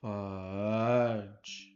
Fudge.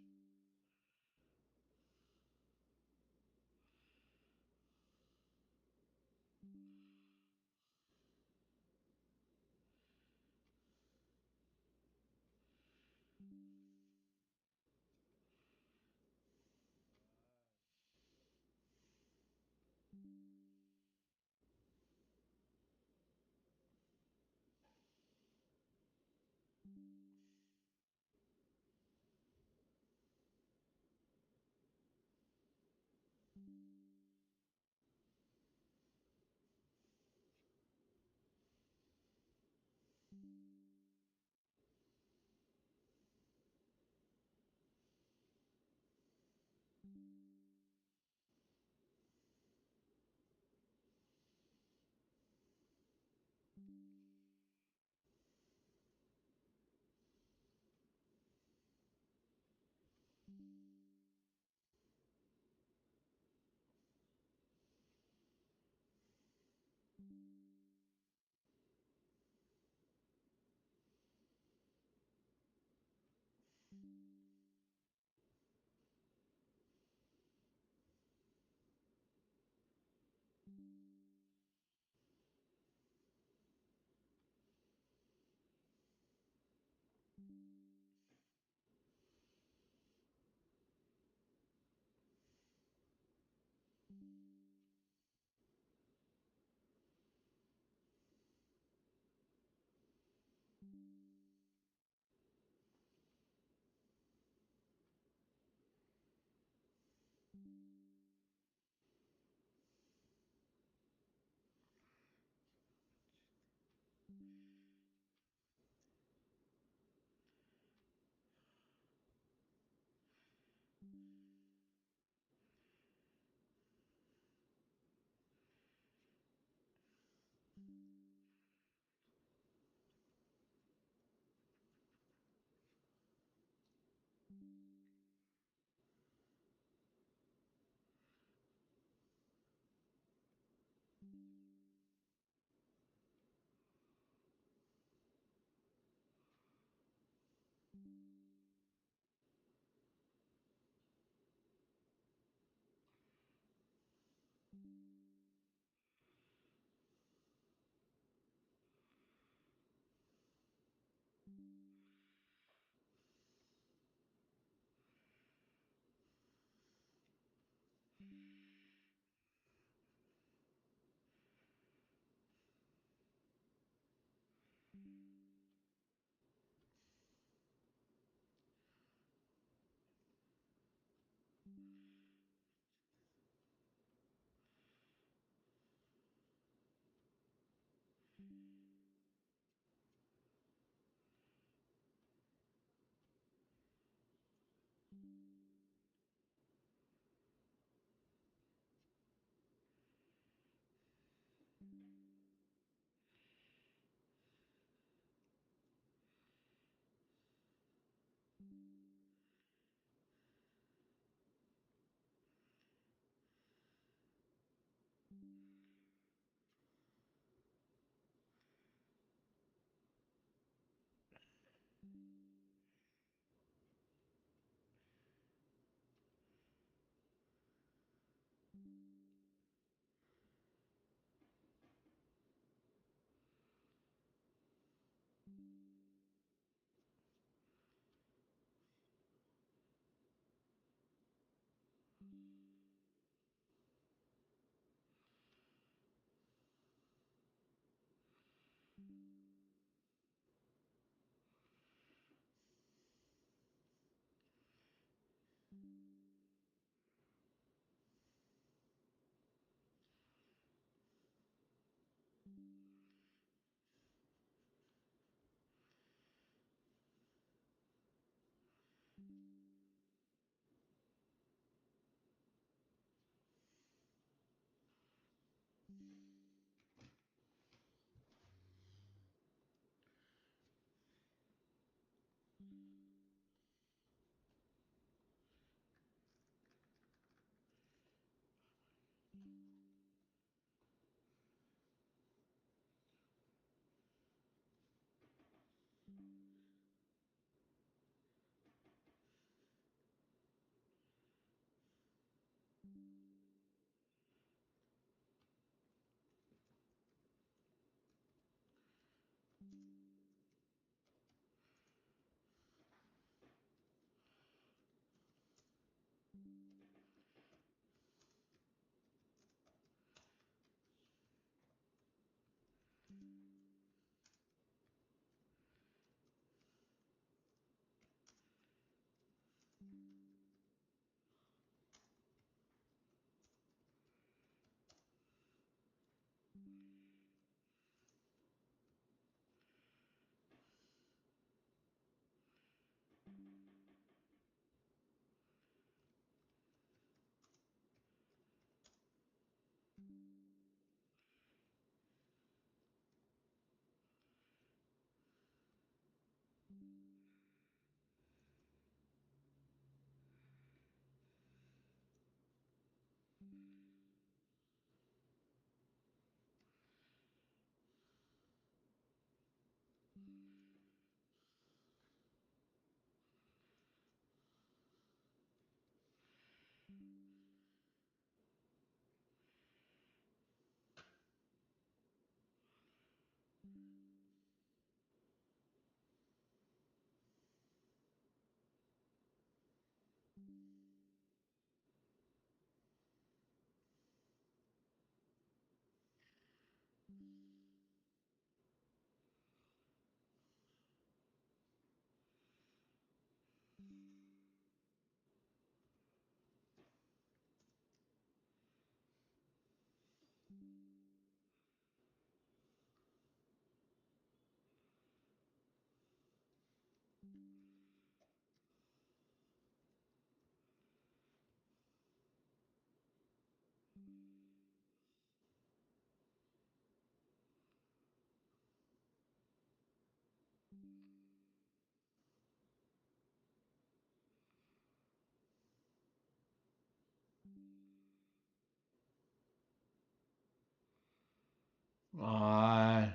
Uh,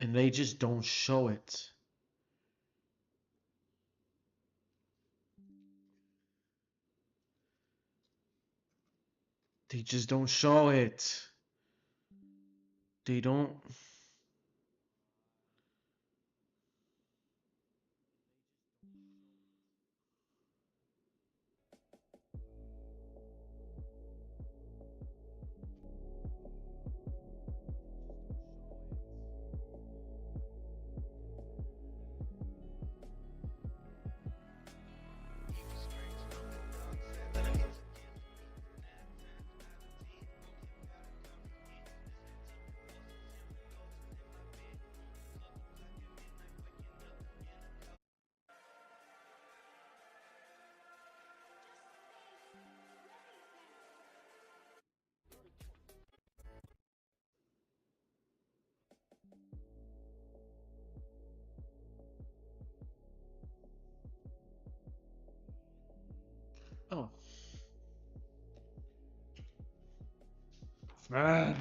and they just don't show it. They just don't show it. They don't. Oh, man.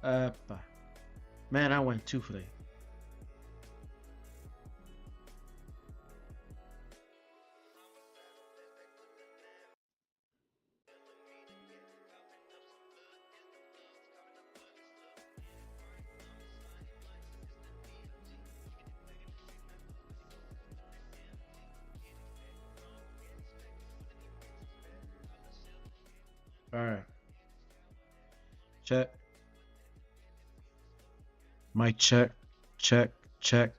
Uh, man, I went two for the. All right. Check. Mic check. Check. Check.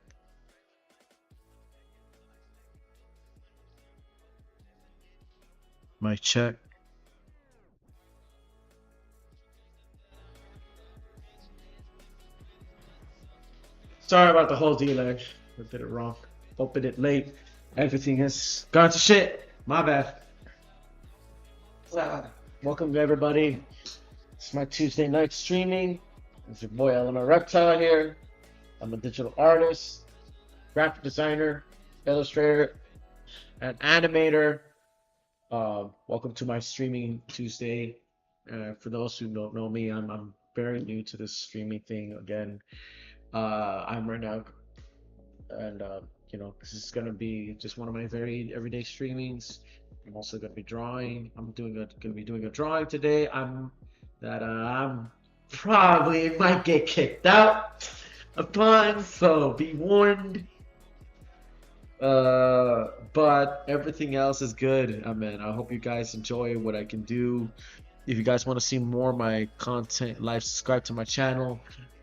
Mic check. Sorry about the whole delay. I did it wrong. Opened it late. Everything has gone to shit. My bad. Welcome to everybody. It's my Tuesday night streaming. It's your boy Element Reptile here. I'm a digital artist, graphic designer, illustrator, and animator. Welcome to my streaming Tuesday. For those who don't know me, I'm very new to this streaming thing again. I'm right now, and this is gonna be just one of my very everyday streamings. I'm also gonna be drawing. Gonna be doing a drawing today. I'm probably might get kicked out upon, so be warned. But everything else is good. I mean, I hope you guys enjoy what I can do. If you guys want to see more of my content, subscribe to my channel.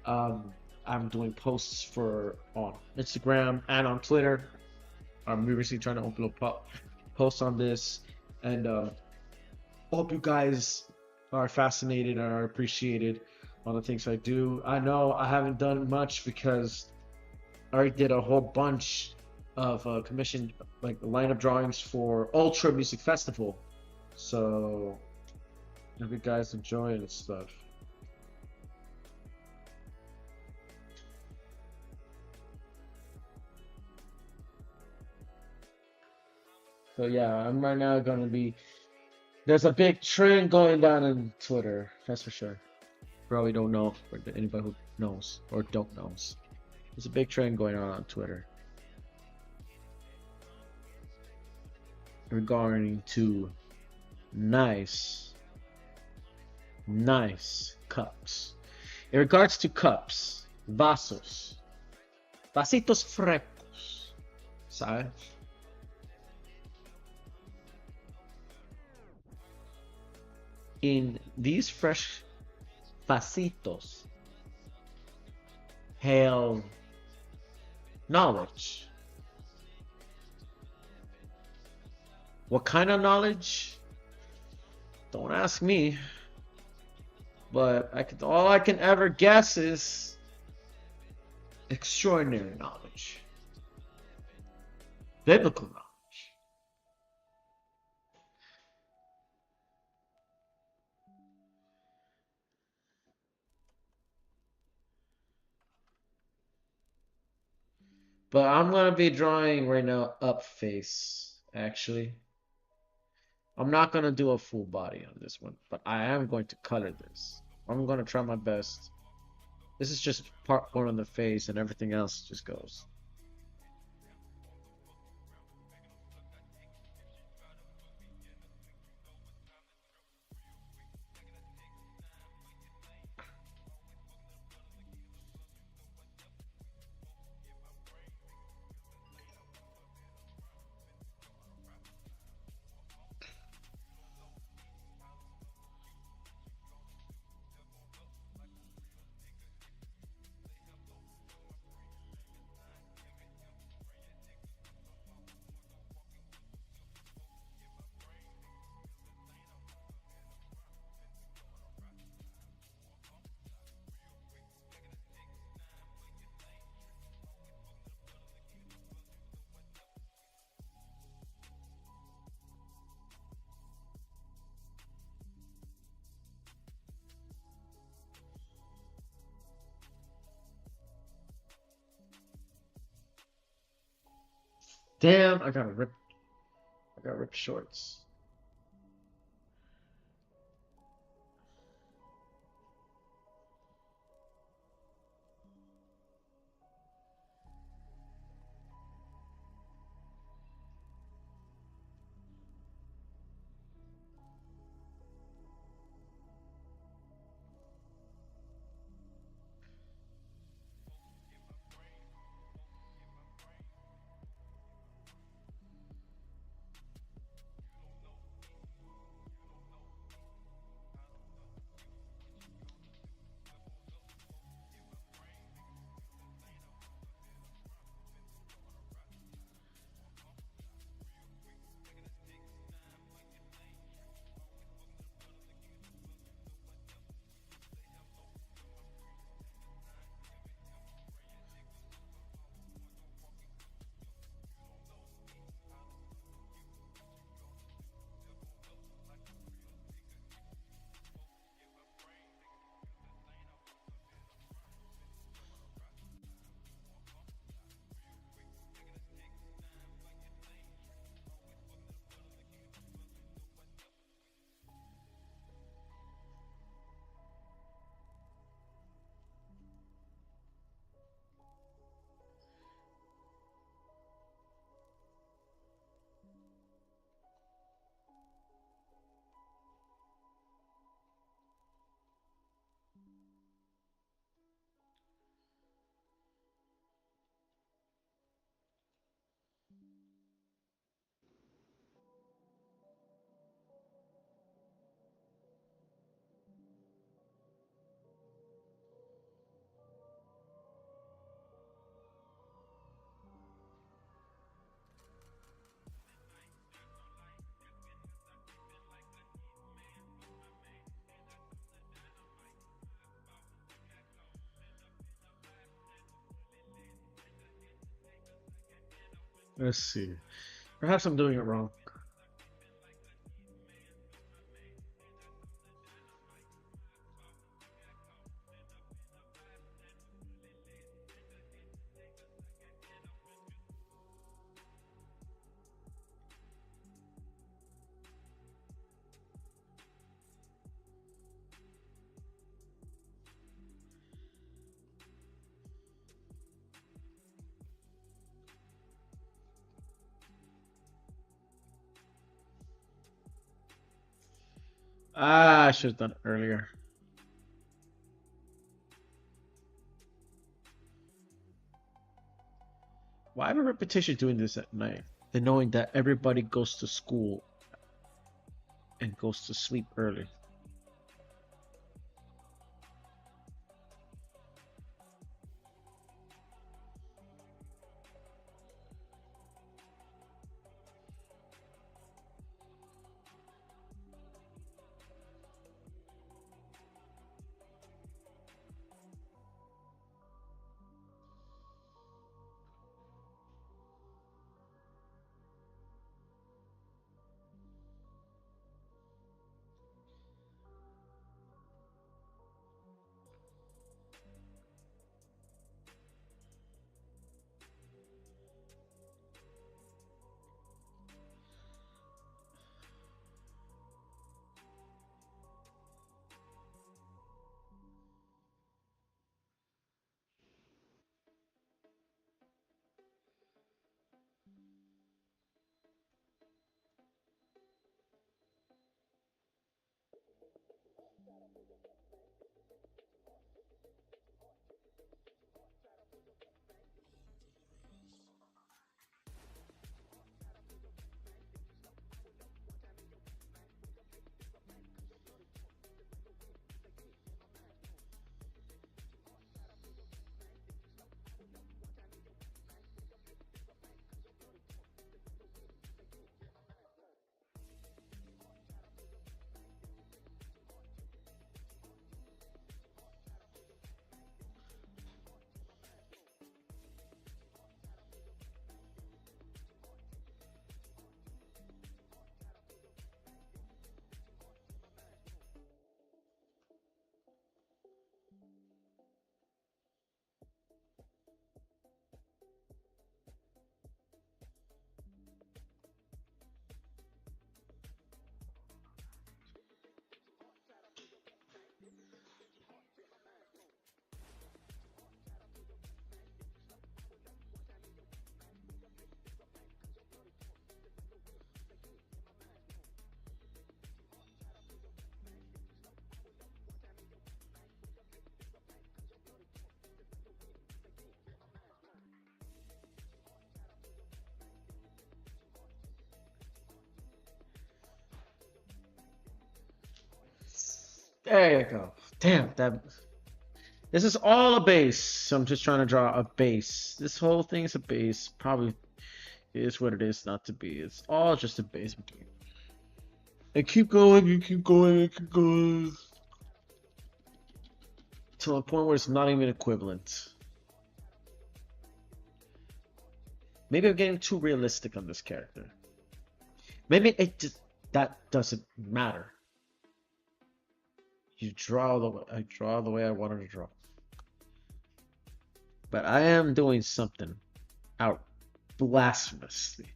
I'm doing posts on Instagram and on Twitter. I'm recently trying to upload posts on this, and hope you guys are fascinated and are appreciated on the things I do. I know I haven't done much because I already did a whole bunch of commissioned lineup drawings for Ultra Music Festival. So hope you guys enjoy this stuff. So yeah, I'm right now gonna be. There's a big trend going down on Twitter. That's for sure. Probably don't know, but anybody who knows or don't knows, there's a big trend going on Twitter regarding to nice cups. In regards to cups, vasos, vasitos frescos, ¿sabes? In these fresh pasitos hail knowledge. What kind of knowledge? Don't ask me. But all I can ever guess is extraordinary knowledge. Biblical knowledge. But I'm going to be drawing right now up face, actually. I'm not going to do a full body on this one, but I am going to color this. I'm going to try my best. This is just part one of the face, and everything else just goes. Damn, I got ripped shorts. Let's see. Perhaps I'm doing it wrong. Ah, I should have done it earlier. Why have a repetition doing this at night? And knowing that everybody goes to school and goes to sleep early. There you go. Damn, that. This is all a base. So I'm just trying to draw a base. This whole thing is a base. Probably is what it is not to be. It's all just a base. And keep going, you keep going, you keep going. To a point where it's not even equivalent. Maybe I'm getting too realistic on this character. Maybe it just that doesn't matter. You draw the way I draw the way I wanted to draw. But I am doing something out blasphemously.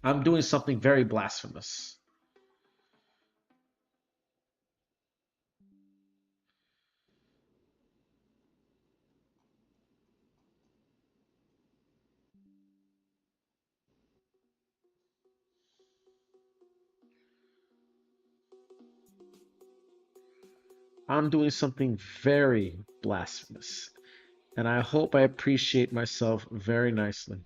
I'm doing something very blasphemous. I'm doing something very blasphemous. And I hope I appreciate myself very nicely.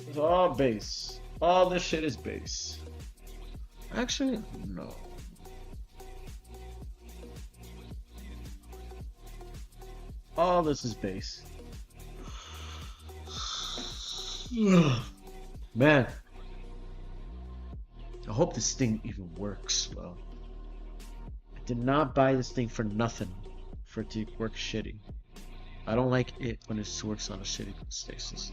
It's all base. All this shit is base. Actually, no. All this is base. Man. I hope this thing even works well. I did not buy this thing for nothing. For it to work shitty. I don't like it when it works on a shitty stasis.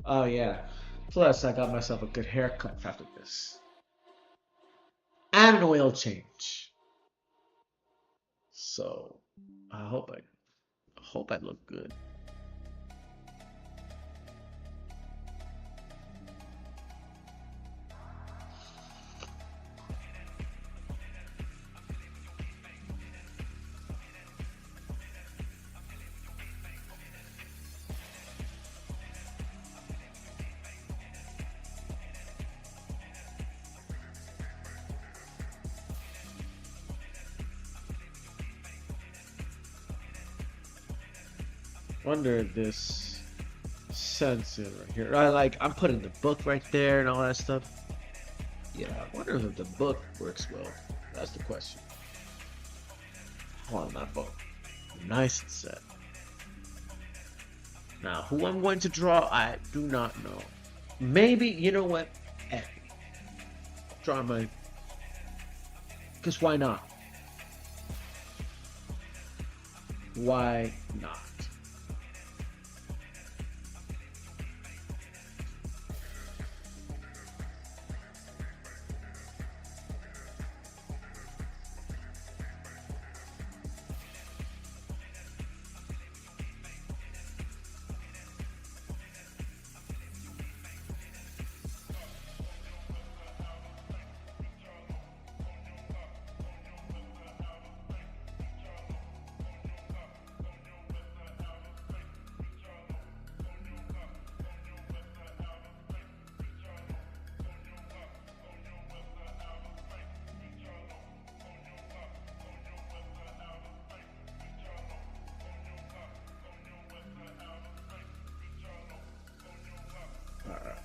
Oh yeah. Plus, I got myself a good haircut after this, and an oil change. So, I hope I look good. Wonder if this sensor right here. I'm putting the book right there and all that stuff. Yeah, I wonder if the book works well. That's the question. Hold on, that book. Nice and set. Now, who I'm going to draw, I do not know. Maybe, you know what? Eh, draw my. Because why not? Why not? Alright.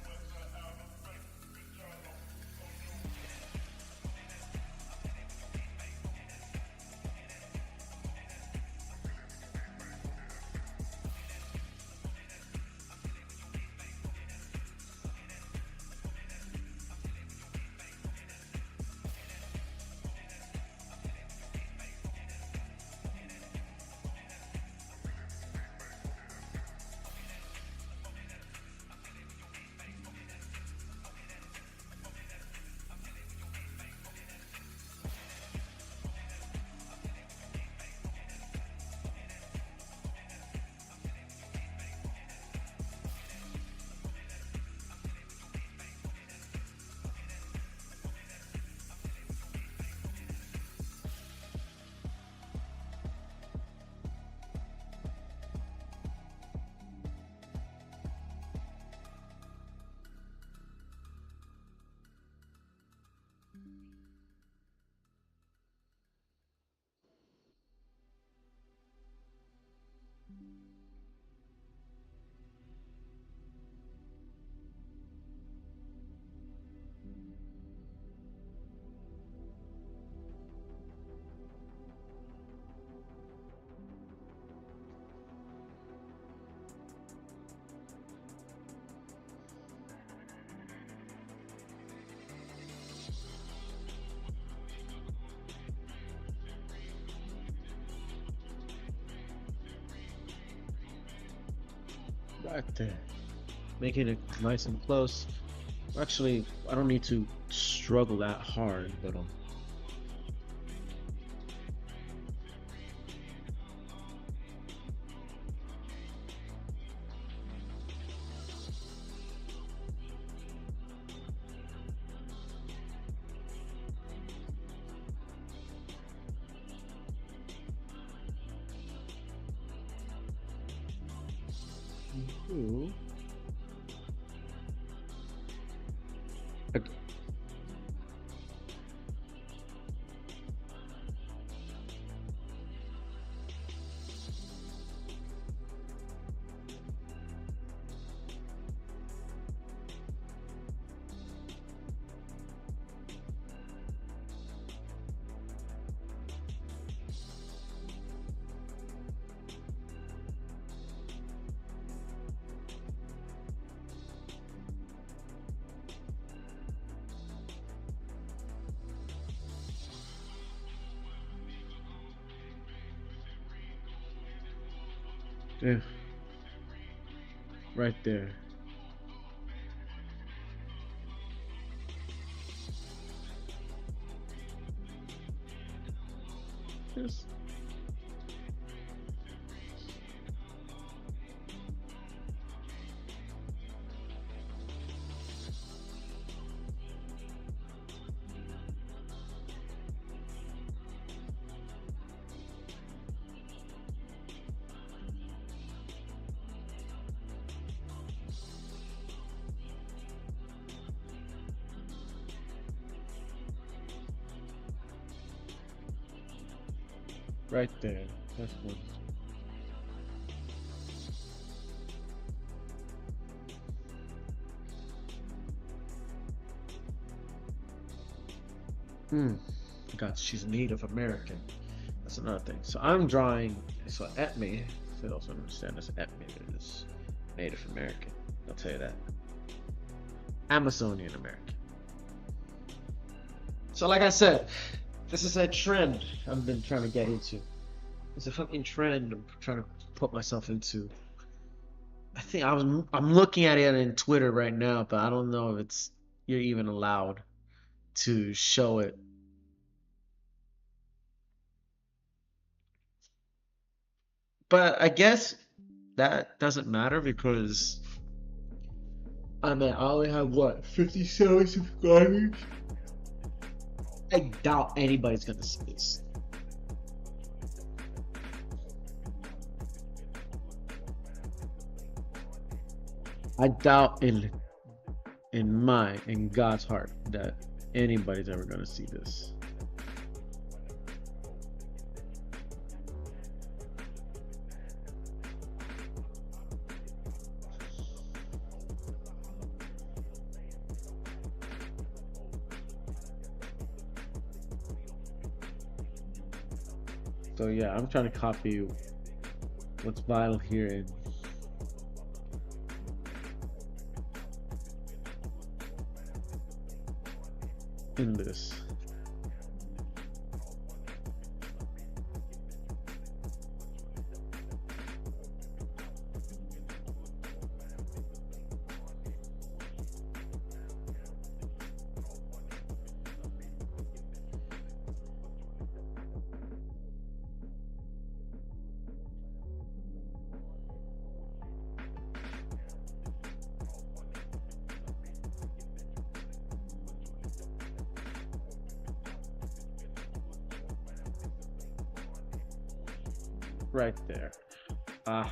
Right there. Making it nice and close. Actually, I don't need to struggle that hard, but ooh. Yeah, right there. this? Right there. That's one. Hmm. God, she's Native American. That's another thing. So I'm drawing. So Etme, for those who don't understand this, Etme is Native American. I'll tell you that. Amazonian American. So, like I said, this is a trend I've been trying to get into. It's a fucking trend I'm trying to put myself into. I'm looking at it in Twitter right now, but I don't know if you're even allowed to show it. But I guess that doesn't matter because I only have what, 57 subscribers? I doubt anybody's gonna see this. I doubt in God's heart that anybody's ever gonna see this. So yeah, I'm trying to copy what's vital here in this. Right there. I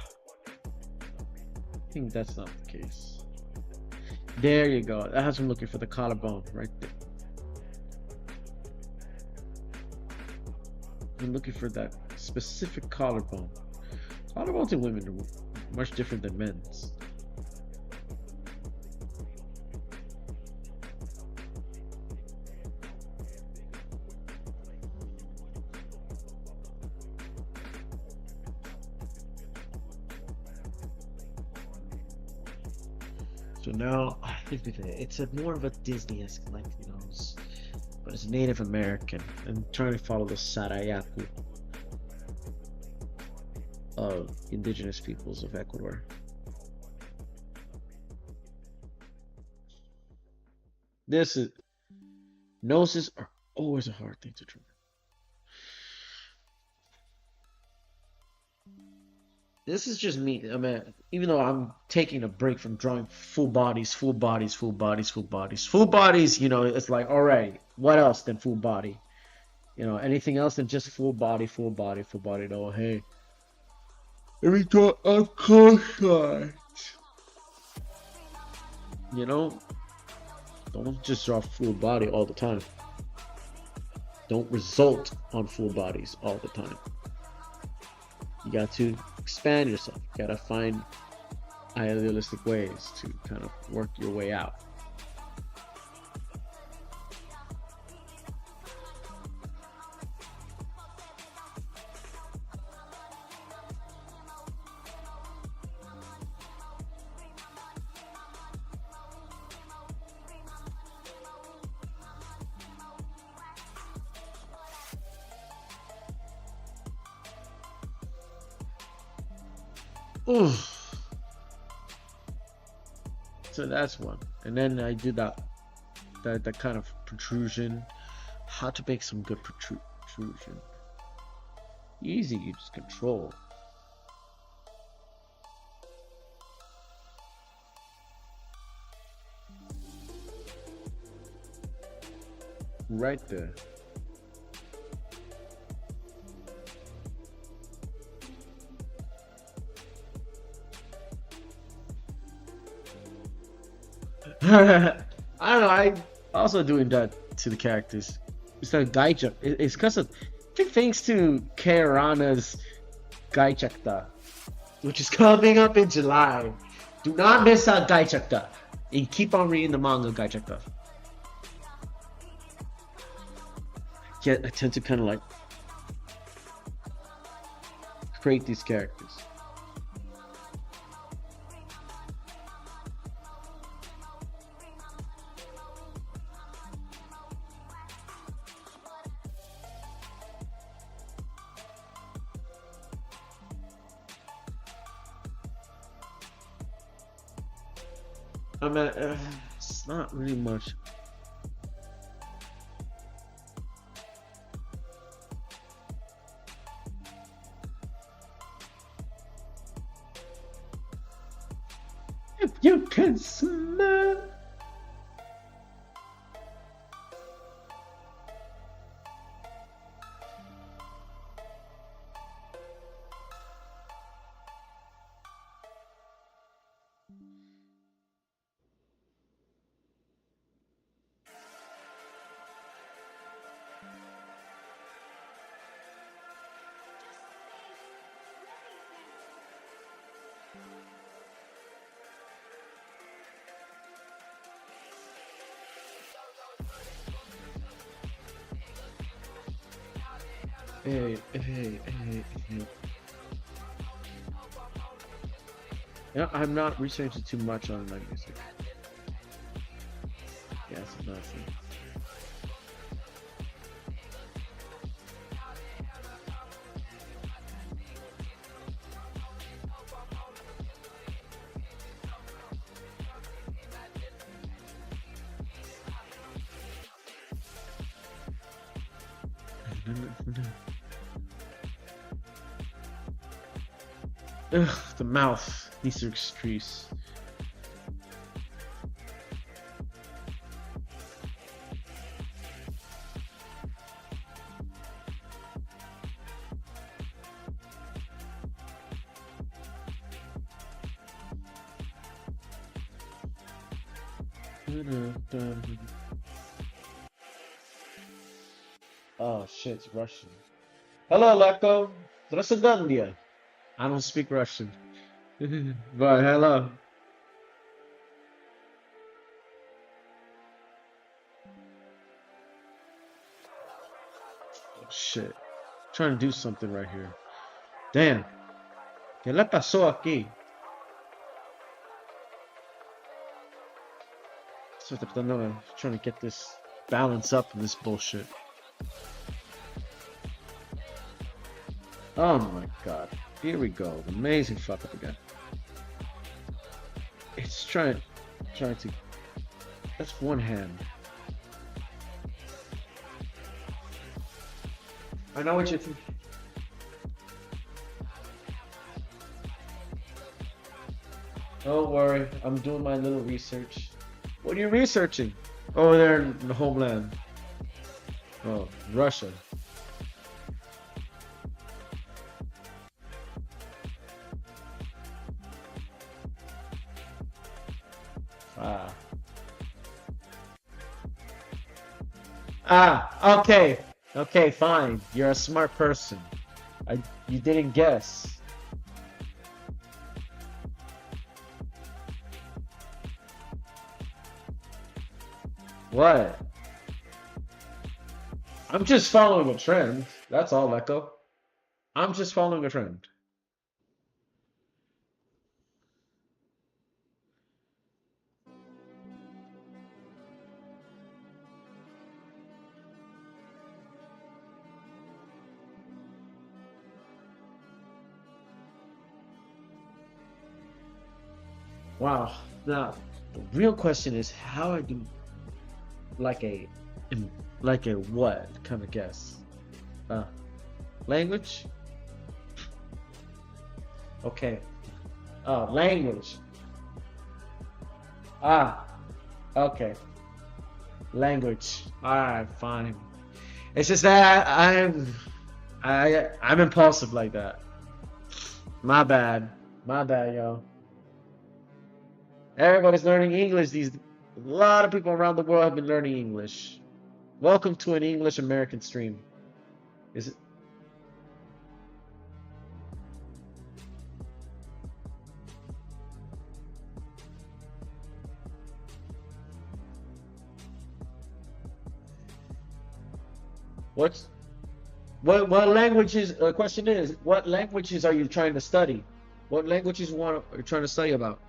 think that's not the case. There you go. That's what I'm looking for, the collarbone right there. I'm looking for that specific collarbone. Collarbones in women are much different than men's. So now I think it's more of a Disney-esque, like, but it's Native American. I'm trying to follow the Sarayaku of indigenous peoples of Ecuador. Noses are always a hard thing to draw. This is just me. I mean, even though I'm taking a break from drawing full bodies, it's like, all right, what else than full body? Anything else than just full body. No, hey, let me draw up close. Don't just draw full body all the time. Don't result on full bodies all the time. You got to expand yourself. You got to find idealistic ways to kind of work your way out. Ooh. So that's one, and then I do that kind of protrusion. How to make some good protrusion? Easy, you just control. Right there. I don't know. I also doing that to the characters. It's like Gaijak. It's because of, I think, thanks to Kairana's Gaichakta, which is coming up in July. Do not miss out Gaichakta, and keep on reading the manga Gaichakta. Yet I tend to kind of like create these characters. I mean, it's not really much. If you can smell. Hey. Yeah, I'm not researching too much on my music. Yeah, it's another thing. Ugh, the mouth needs to increase. Oh shit, it's Russian. Hello, Leko. Здравствуйте. I don't speak Russian. But hello. Oh, shit. Trying to do something right here. Damn. ¿Qué le pasó aquí? So I'm trying to get this balance up in this bullshit. Oh my god. Here we go. Amazing fuck up again. It's trying to. That's one hand. I know what you think. Don't worry, I'm doing my little research. What are you researching? Over there in the homeland. Oh, Russia. Okay. Okay, fine. You're a smart person. You didn't guess. What? I'm just following a trend. That's all, Echo. I'm just following a trend. Wow. Now, the real question is how I do like a what kind of guess? Language? Okay. Oh, language. Ah, okay. Language. All right, fine. It's just that I'm impulsive like that. My bad. My bad, yo. Everybody's learning English. A lot of people around the world have been learning English. Welcome to an English American stream. Is it? What's what languages? The question is, what languages are you trying to study? What languages are you trying to study about?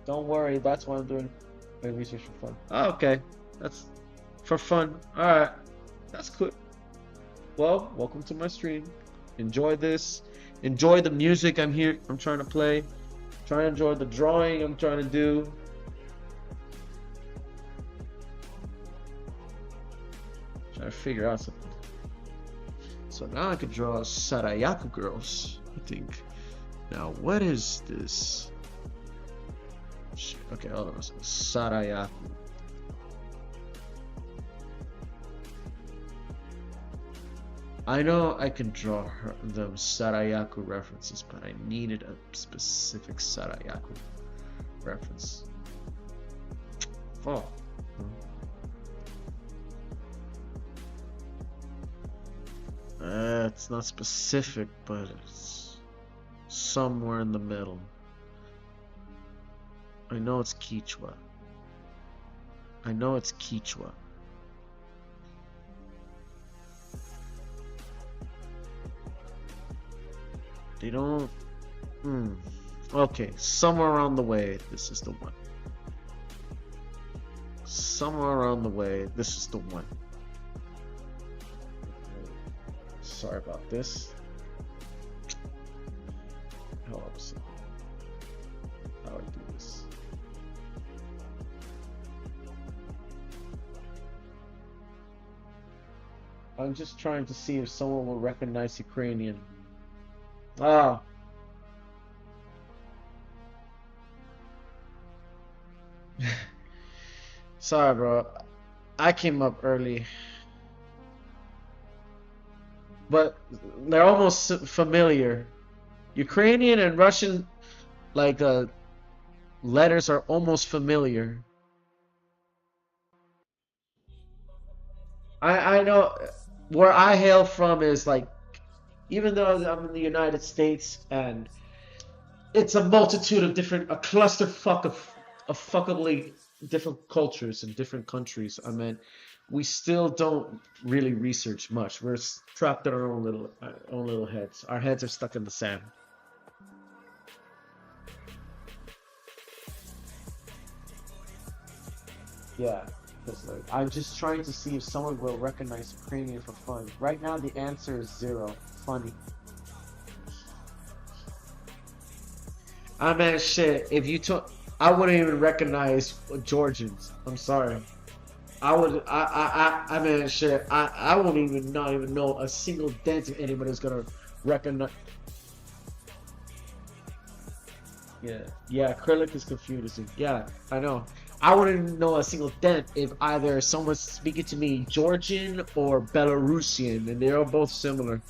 Don't worry, that's why I'm doing my research for fun. Oh, okay, that's for fun. All right, that's cool. Well, welcome to my stream. Enjoy this. Enjoy the music I'm trying to play. Try to enjoy the drawing I'm trying to do. Trying to figure out something. So now I could draw Sarayaku girls, I think. Now, what is this? Shit. Okay, hold on. Sarayaku. I know I can draw the Sarayaku references, but I needed a specific Sarayaku reference. Oh. It's not specific, but it's somewhere in the middle. I know it's Quechua. I know it's Quechua. They don't... Okay, somewhere around the way, this is the one. Somewhere around the way, this is the one. Sorry about this. How do I do this? I'm just trying to see if someone will recognize Ukrainian. Ah. Sorry, bro. I came up early. But they're almost familiar. Ukrainian and Russian, like, letters are almost familiar. I know where I hail from is like, even though I'm in the United States and it's a multitude of a clusterfuck of fuckably different cultures and different countries. I mean, we still don't really research much. We're trapped in our own little heads. Our heads are stuck in the sand. Yeah, because like, I'm just trying to see if someone will recognize Ukrainian for fun. Right now, the answer is 0. Funny. I mean, shit. If you took, I wouldn't even recognize Georgians. I'm sorry. I mean, shit. I won't even not even know a single dent if anybody's gonna recognize. Yeah. Acrylic is confusing. Yeah, I know. I wouldn't know a single dent if either someone's speaking to me Georgian or Belarusian, and they're all both similar.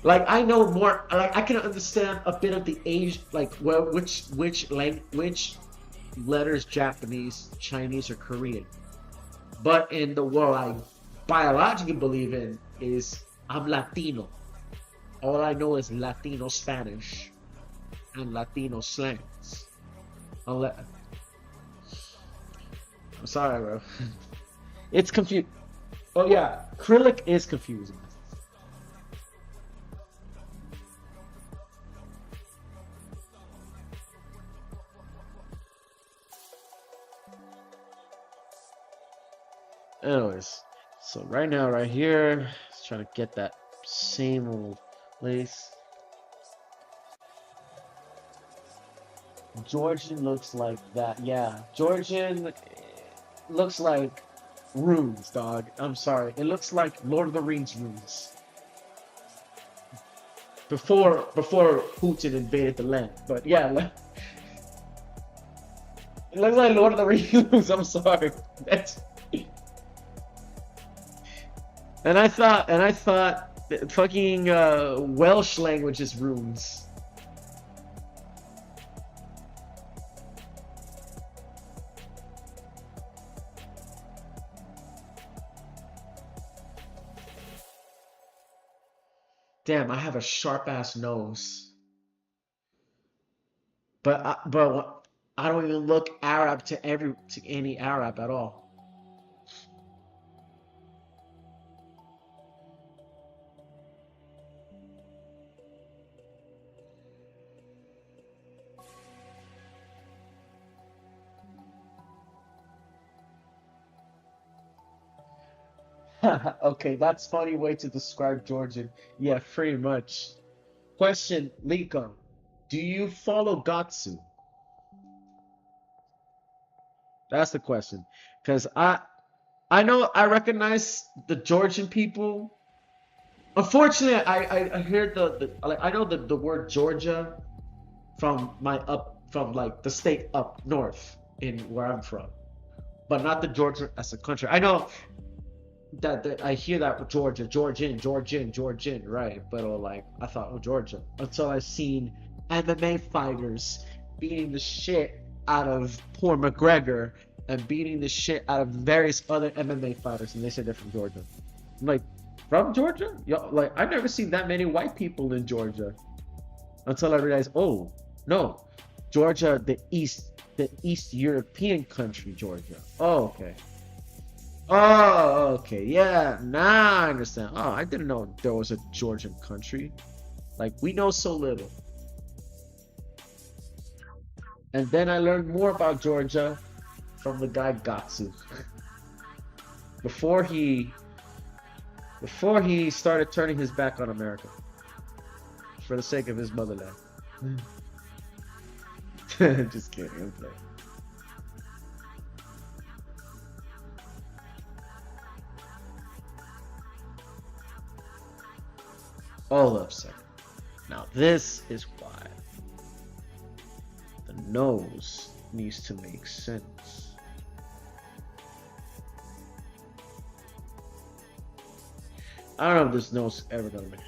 Like I know more, like I can understand a bit of the age, like well, which language letters Japanese, Chinese, or Korean. But in the world I biologically believe in is I'm Latino. All I know is Latino Spanish and Latino slangs. Unless, I'm sorry, bro. It's confused. Oh yeah, acrylic is confusing. Anyways, so right now, right here, just trying to get that same old place. Georgian looks like that. Yeah, Georgian looks like runes, dog. I'm sorry. It looks like Lord of the Rings runes before Putin invaded the land. But yeah, it looks like Lord of the Rings runes. I'm sorry. That's and I thought that fucking Welsh language is runes. Damn, I have a sharp ass nose, but I don't even look Arab to any Arab at all. Okay, that's funny way to describe Georgian. Yeah, pretty much. Question, Liko. Do you follow Gatsu? That's the question. Because I know I recognize the Georgian people. Unfortunately, I hear the like I know the word Georgia from my up from like the state up north in where I'm from, but not the Georgia as a country. I know that I hear that with Georgia, Georgian, right? But like I thought, oh, Georgia, until I seen MMA fighters beating the shit out of poor McGregor and beating the shit out of various other MMA fighters, and they said they're from Georgia. I'm like, from Georgia? Yo, like I've never seen that many white people in Georgia until I realized, oh no, Georgia, the East European country, Georgia. Oh, okay. Oh, okay. Yeah, now I understand. Oh, I didn't know there was a Georgian country. Like, we know so little. And then I learned more about Georgia from the guy Gatsu. Before he before he started turning his back on America for the sake of his motherland. Just kidding, I'm playing. Hold up, sir. Now this is why the nose needs to make sense. I don't know if this nose is ever gonna make.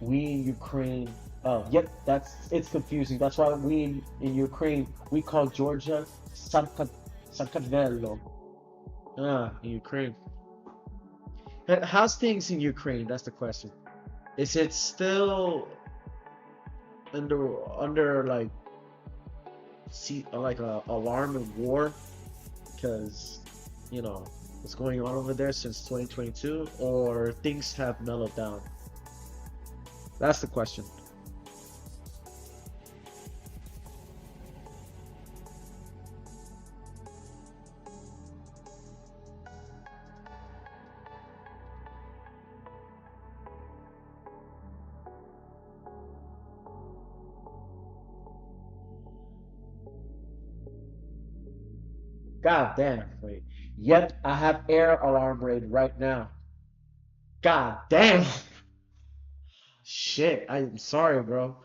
We in Ukraine. Oh, yep. It's confusing. That's why we in Ukraine we call Georgia Sankadvello. Ah, in Ukraine. How's things in Ukraine? That's the question. Is it still under like see like a alarm and war because you know what's going on over there since 2022, or things have mellowed down? That's the question. God damn. Wait. Yep, I have air alarm raid right now. God damn. Shit. I'm sorry, bro.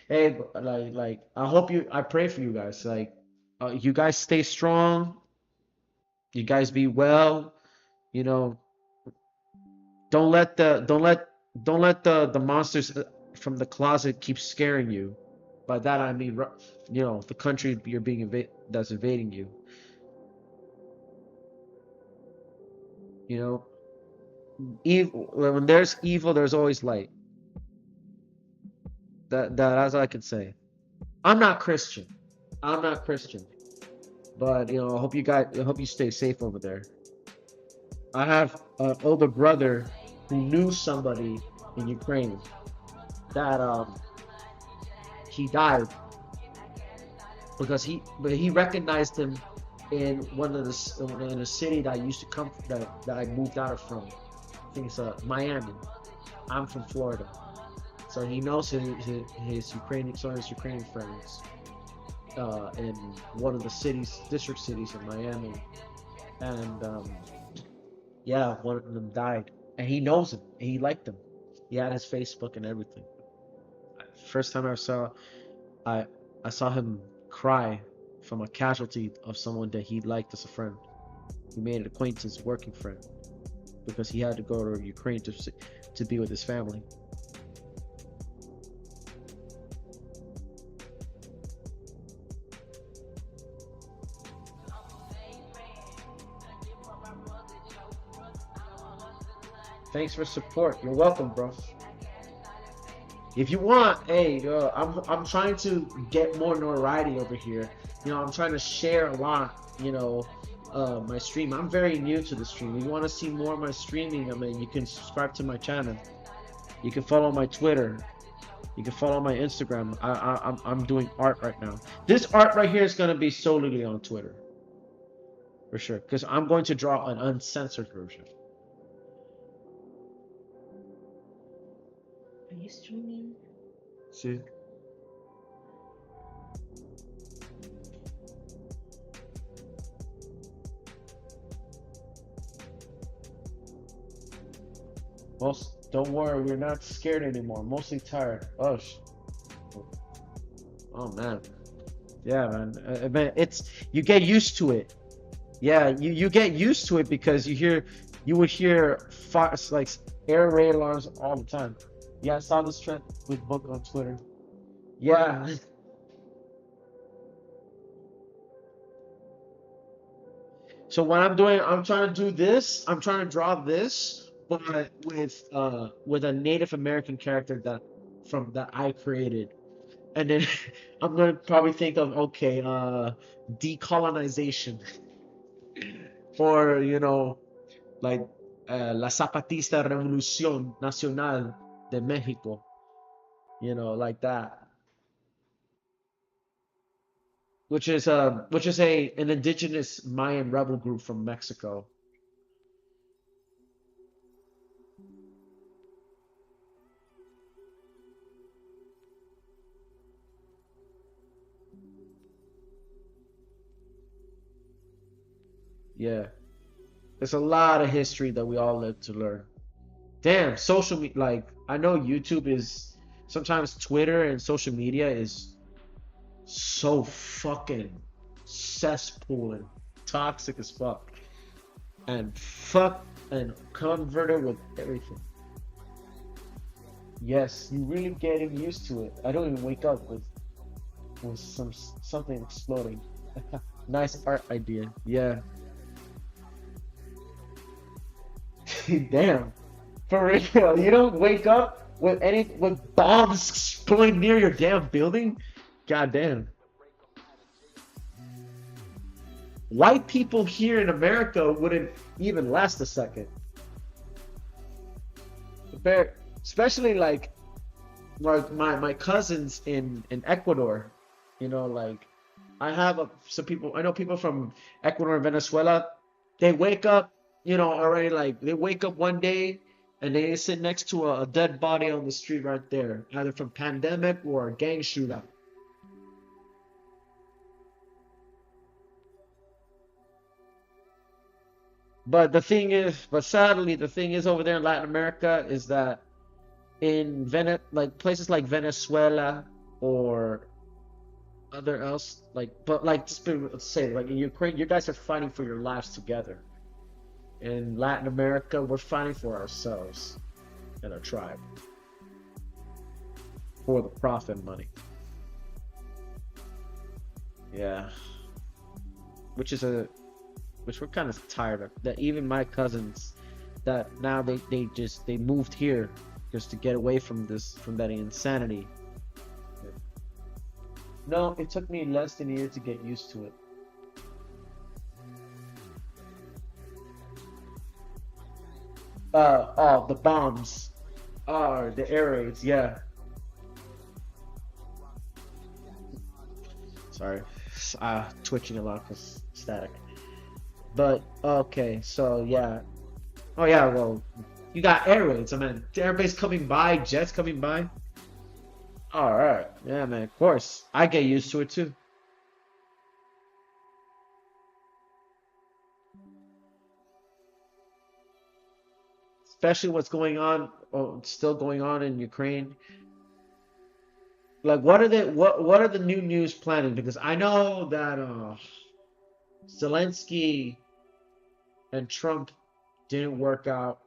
Hey, I hope I pray for you guys. Like, you guys stay strong. You guys be well. You know, don't let the don't let the monsters from the closet keep scaring you. By that I mean, you know, the country you're being that's invading you. You know, evil when there's evil, there's always light. That's all I can say. I'm not Christian. I'm not Christian, but you know, I hope you stay safe over there. I have an older brother who knew somebody in Ukraine that he died because he recognized him in one of the in a city that I used to come that I moved out of from. I think it's Miami. I'm from Florida. So he knows his Ukrainian, some of his Ukrainian friends in one of the cities, district cities in Miami, and yeah, one of them died, and he knows him. And he liked him. He had his Facebook and everything. First time I I saw him cry from a casualty of someone that he liked as a friend. He made an acquaintance, working friend, because he had to go to Ukraine to be with his family. Thanks for support. You're welcome, bro. If you want, hey, I'm trying to get more notoriety over here. I'm trying to share a lot. My stream. I'm very new to the stream. If you want to see more of my streaming, I mean, you can subscribe to my channel. You can follow my Twitter. You can follow my Instagram. I'm doing art right now. This art right here is gonna be solely on Twitter, for sure, because I'm going to draw an uncensored version. Are you streaming? See. Most, don't worry, we're not scared anymore. Mostly tired. Oh man. Yeah, man. Man, you get used to it. Yeah, you get used to it because you would hear like air raid alarms all the time. Yeah, I saw this trend with book on Twitter. Yeah. So what I'm doing, I'm trying to do this. I'm trying to draw this, but with a Native American character that I created. And then I'm gonna probably think of, okay, decolonization, or like la Zapatista Revolución Nacional de México, like that, which is an indigenous Mayan rebel group from Mexico. Yeah, there's a lot of history that we all live to learn. Damn, social media, like I know YouTube is sometimes Twitter and social media is so fucking cesspool and toxic as fuck. And fuck and converted with everything. Yes, you really getting used to it. I don't even wake up with something exploding. Nice art idea. Yeah. Damn. For real. You don't wake up with bombs exploding near your damn building? God damn. White people here in America wouldn't even last a second. Especially like my cousins in Ecuador. Like some people, I know people from Ecuador and Venezuela. They wake up, already, like they wake up one day and they sit next to a dead body on the street right there, either from pandemic or a gang shootout. But sadly, the thing is over there in Latin America is that like places like Venezuela or other else, but like let's say like in Ukraine, you guys are fighting for your lives together. In Latin America, we're fighting for ourselves and our tribe for the profit money. Yeah, which is which we're kind of tired of. That even my cousins, that now they moved here just to get away from that insanity. No, it took me less than a year to get used to it. Oh, the bombs. Oh, the air raids, yeah. Sorry. Twitching a lot because static. But okay, so yeah. Oh yeah, well, you got air raids. I mean, air base coming by, jets coming by. All right. Yeah, man. Of course. I get used to it too. Especially what's going on, or still going on in Ukraine. Like, what are the new news planning? Because I know that Zelensky and Trump didn't work out.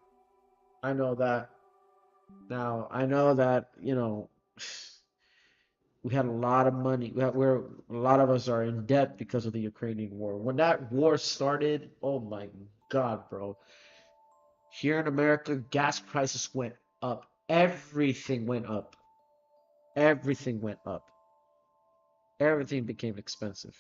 I know that. Now, I know that, we had a lot of money. We're a lot of us are in debt because of the Ukrainian war. When that war started, oh my God, bro. Here in America, gas prices went up. Everything went up. Everything went up. Everything became expensive.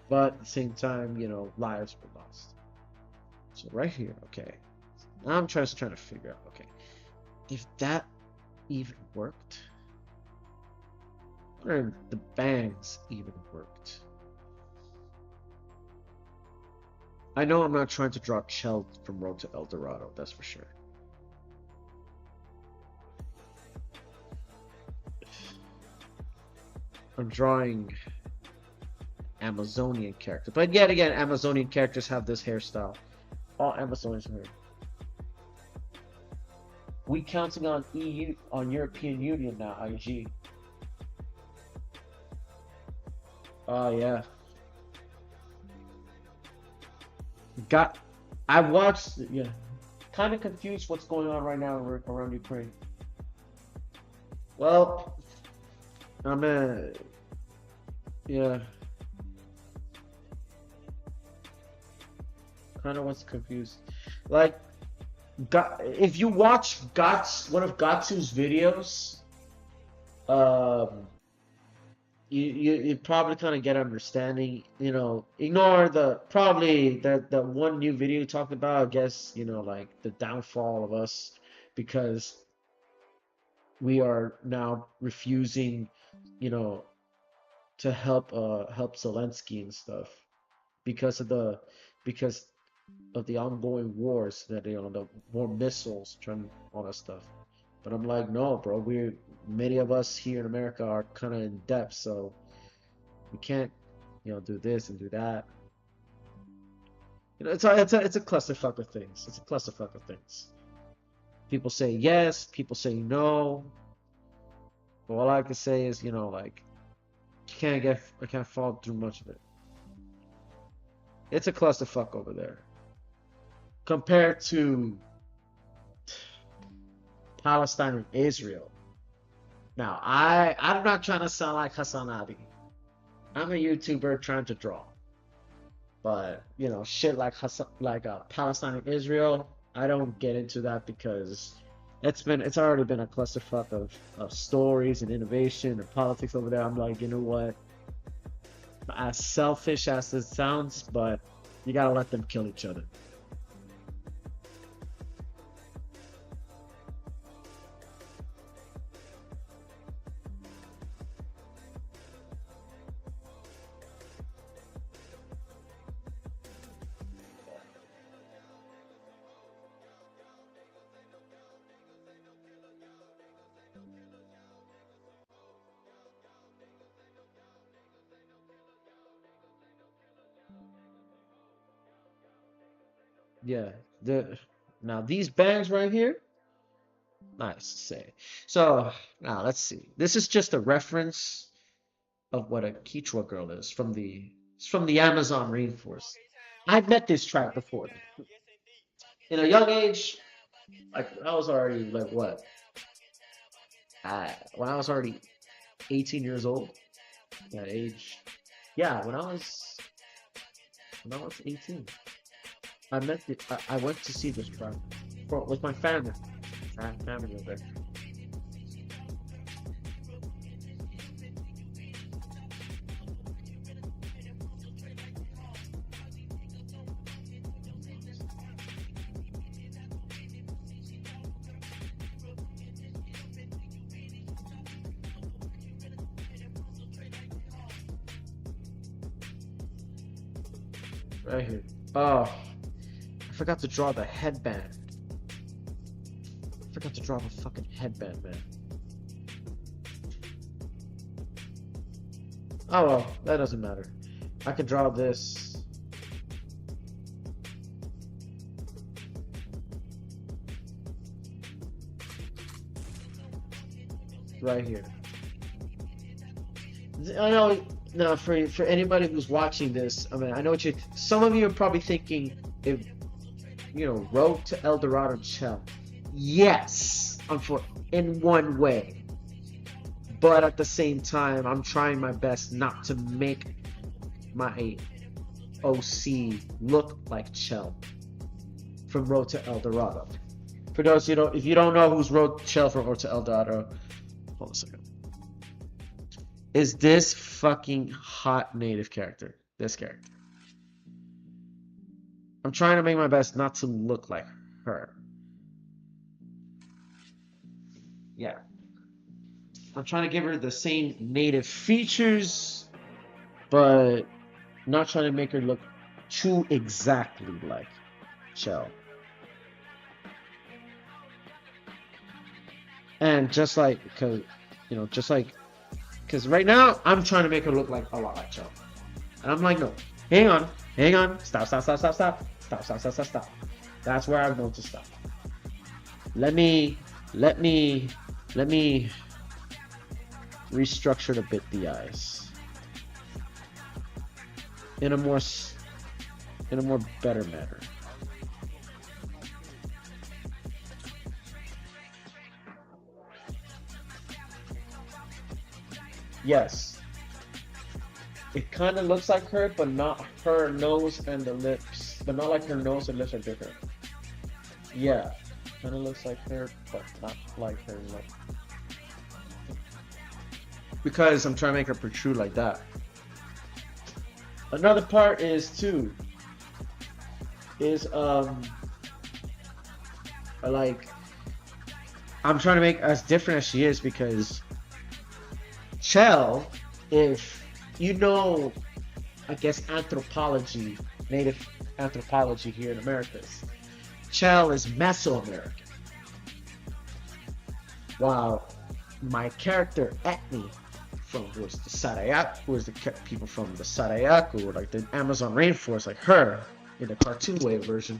But at the same time, lives were lost. So right here, okay. Now I'm just trying to figure out, okay, if that even worked, or the bangs even worked. I know I'm not trying to draw Chell from Road to El Dorado, that's for sure. I'm drawing Amazonian character. But yet again, Amazonian characters have this hairstyle. All Amazonians are. We counting on EU, on European Union now, IG. Oh yeah. Got I watched, yeah. Kind of confused what's going on right now around Ukraine. Well, I'm yeah, kind of was confused. Like, if you watch one of Gatsu's videos, um, you probably kind of get understanding. Ignore the one new video talked about. I guess like the downfall of us because we are now refusing, you know, to help Zelensky and stuff because because of the ongoing wars that the more missiles trying all that stuff. But I'm like, no, bro. Many of us here in America are kind of in debt, so we can't, do this and do that. It's a clusterfuck of things. It's a clusterfuck of things. People say yes, people say no. But all I can say is, like, I can't fall through much of it. It's a clusterfuck over there compared to Palestine and Israel. Now, I'm not trying to sound like Hassan Ali. I'm a YouTuber trying to draw. But, shit like Palestine and Israel, I don't get into that because it's already been a clusterfuck of stories and innovation and politics over there. I'm like, you know what? As selfish as it sounds, but you gotta let them kill each other. Yeah, now these bands right here, nice to say. So now let's see. This is just a reference of what a Quechua girl is it's from the Amazon rainforest. I've met this tribe before. In a young age, like I was already like what? When I was already 18 years old, that age. Yeah, when I was 18, I went to see this tribe with my family. I have family over there. Right here. Oh, I forgot to draw the headband. I forgot to draw the fucking headband, man. Oh well, that doesn't matter. I could draw this. Right here. I know. Now, for anybody who's watching this, I mean, I know what you. Some of you are probably thinking, if Road to El Dorado Chell. Yes, in one way, but at the same time, I'm trying my best not to make my OC look like Chell from Road to El Dorado. For those if you don't know who's Road Chell from Road to El Dorado, hold on a second. Is this fucking hot native character? This character. I'm trying to make my best not to look like her. Yeah. I'm trying to give her the same native features, but not trying to make her look too exactly like Chell. And just like, because right now I'm trying to make her look like a lot like Chell, and I'm like, no, hang on, stop. That's where I'm going to stop. Let me restructure a bit the eyes in a more better manner. Yes, it kind of looks like her, but not her nose and the lips, but not like her nose and lips are different. Yeah, kind of looks like her, but not like her. Because I'm trying to make her protrude like that. Another part is like, I'm trying to make as different as she is, because Chell, if you know, I guess anthropology, native anthropology here in America, Chell is Mesoamerican. While my character Etni was the Sarayak, who was the people from the Sarayak, or like the Amazon rainforest, like her in the cartoon wave version,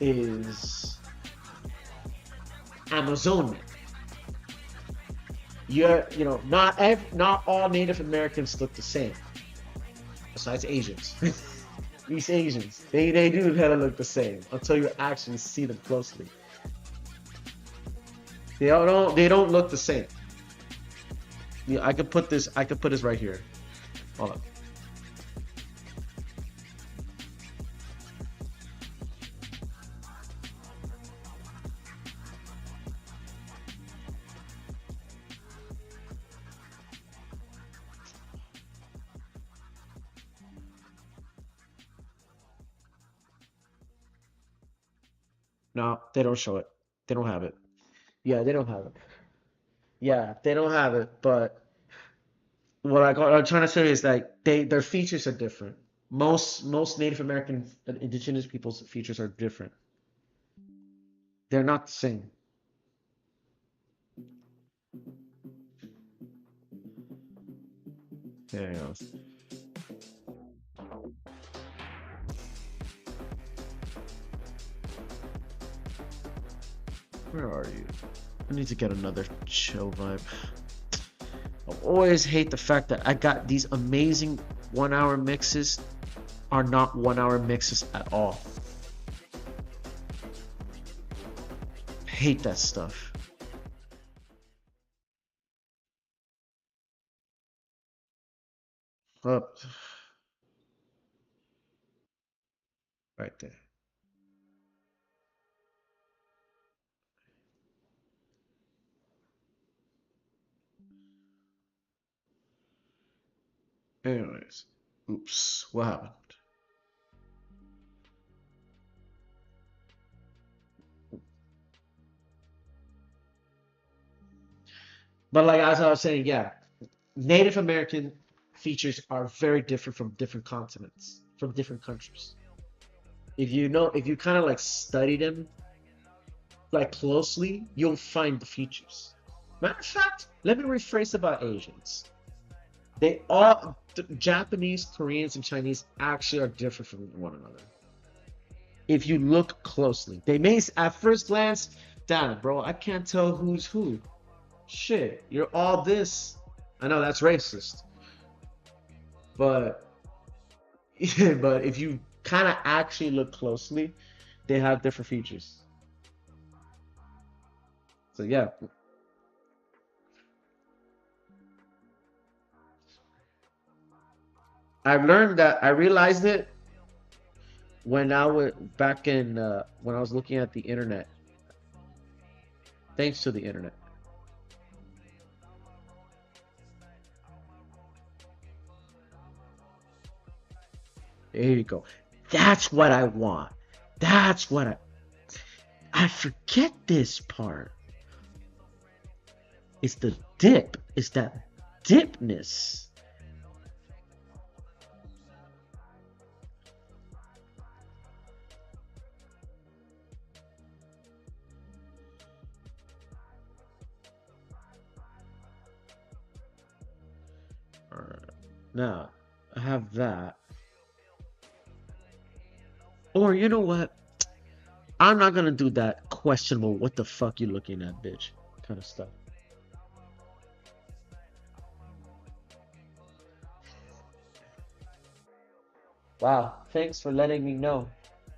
is Amazonian. Not all Native Americans look the same. Besides Asians. These Asians, they do kind of look the same until you actually see them closely. They don't look the same. Yeah, I could put this right here. Hold on. No, they don't show it. They don't have it. Yeah, they don't have it. Yeah, they don't have it. But what I'm trying to say is that their features are different. Most Native American and indigenous people's features are different. They're not the same. There you go. Where are you? I need to get another chill vibe. I always hate the fact that I got these amazing 1 hour mixes are not 1 hour mixes at all. Hate that stuff. Up right there. Anyways, oops, what happened? But like as I was saying, yeah, Native American features are very different from different continents. from different countries. If you know, if you kind of like study them like closely, you'll find the features. Matter of fact, let me rephrase about Asians. They all, Japanese, Koreans, and Chinese actually are different from one another. If you look closely, they may at first glance, damn, bro, I can't tell who's who. Shit, you're all this. I know that's racist, but but if you kind of actually look closely, they have different features. So yeah, I learned that. I realized it when I was back in when I was looking at the internet. Thanks to the internet. There you go. That's what I want. That's what I forget this part. It's the dip. It's that dipness. All right. Now, I have that. Or you know what? I'm not gonna do that questionable what the fuck you looking at, bitch kind of stuff. Wow, thanks for letting me know.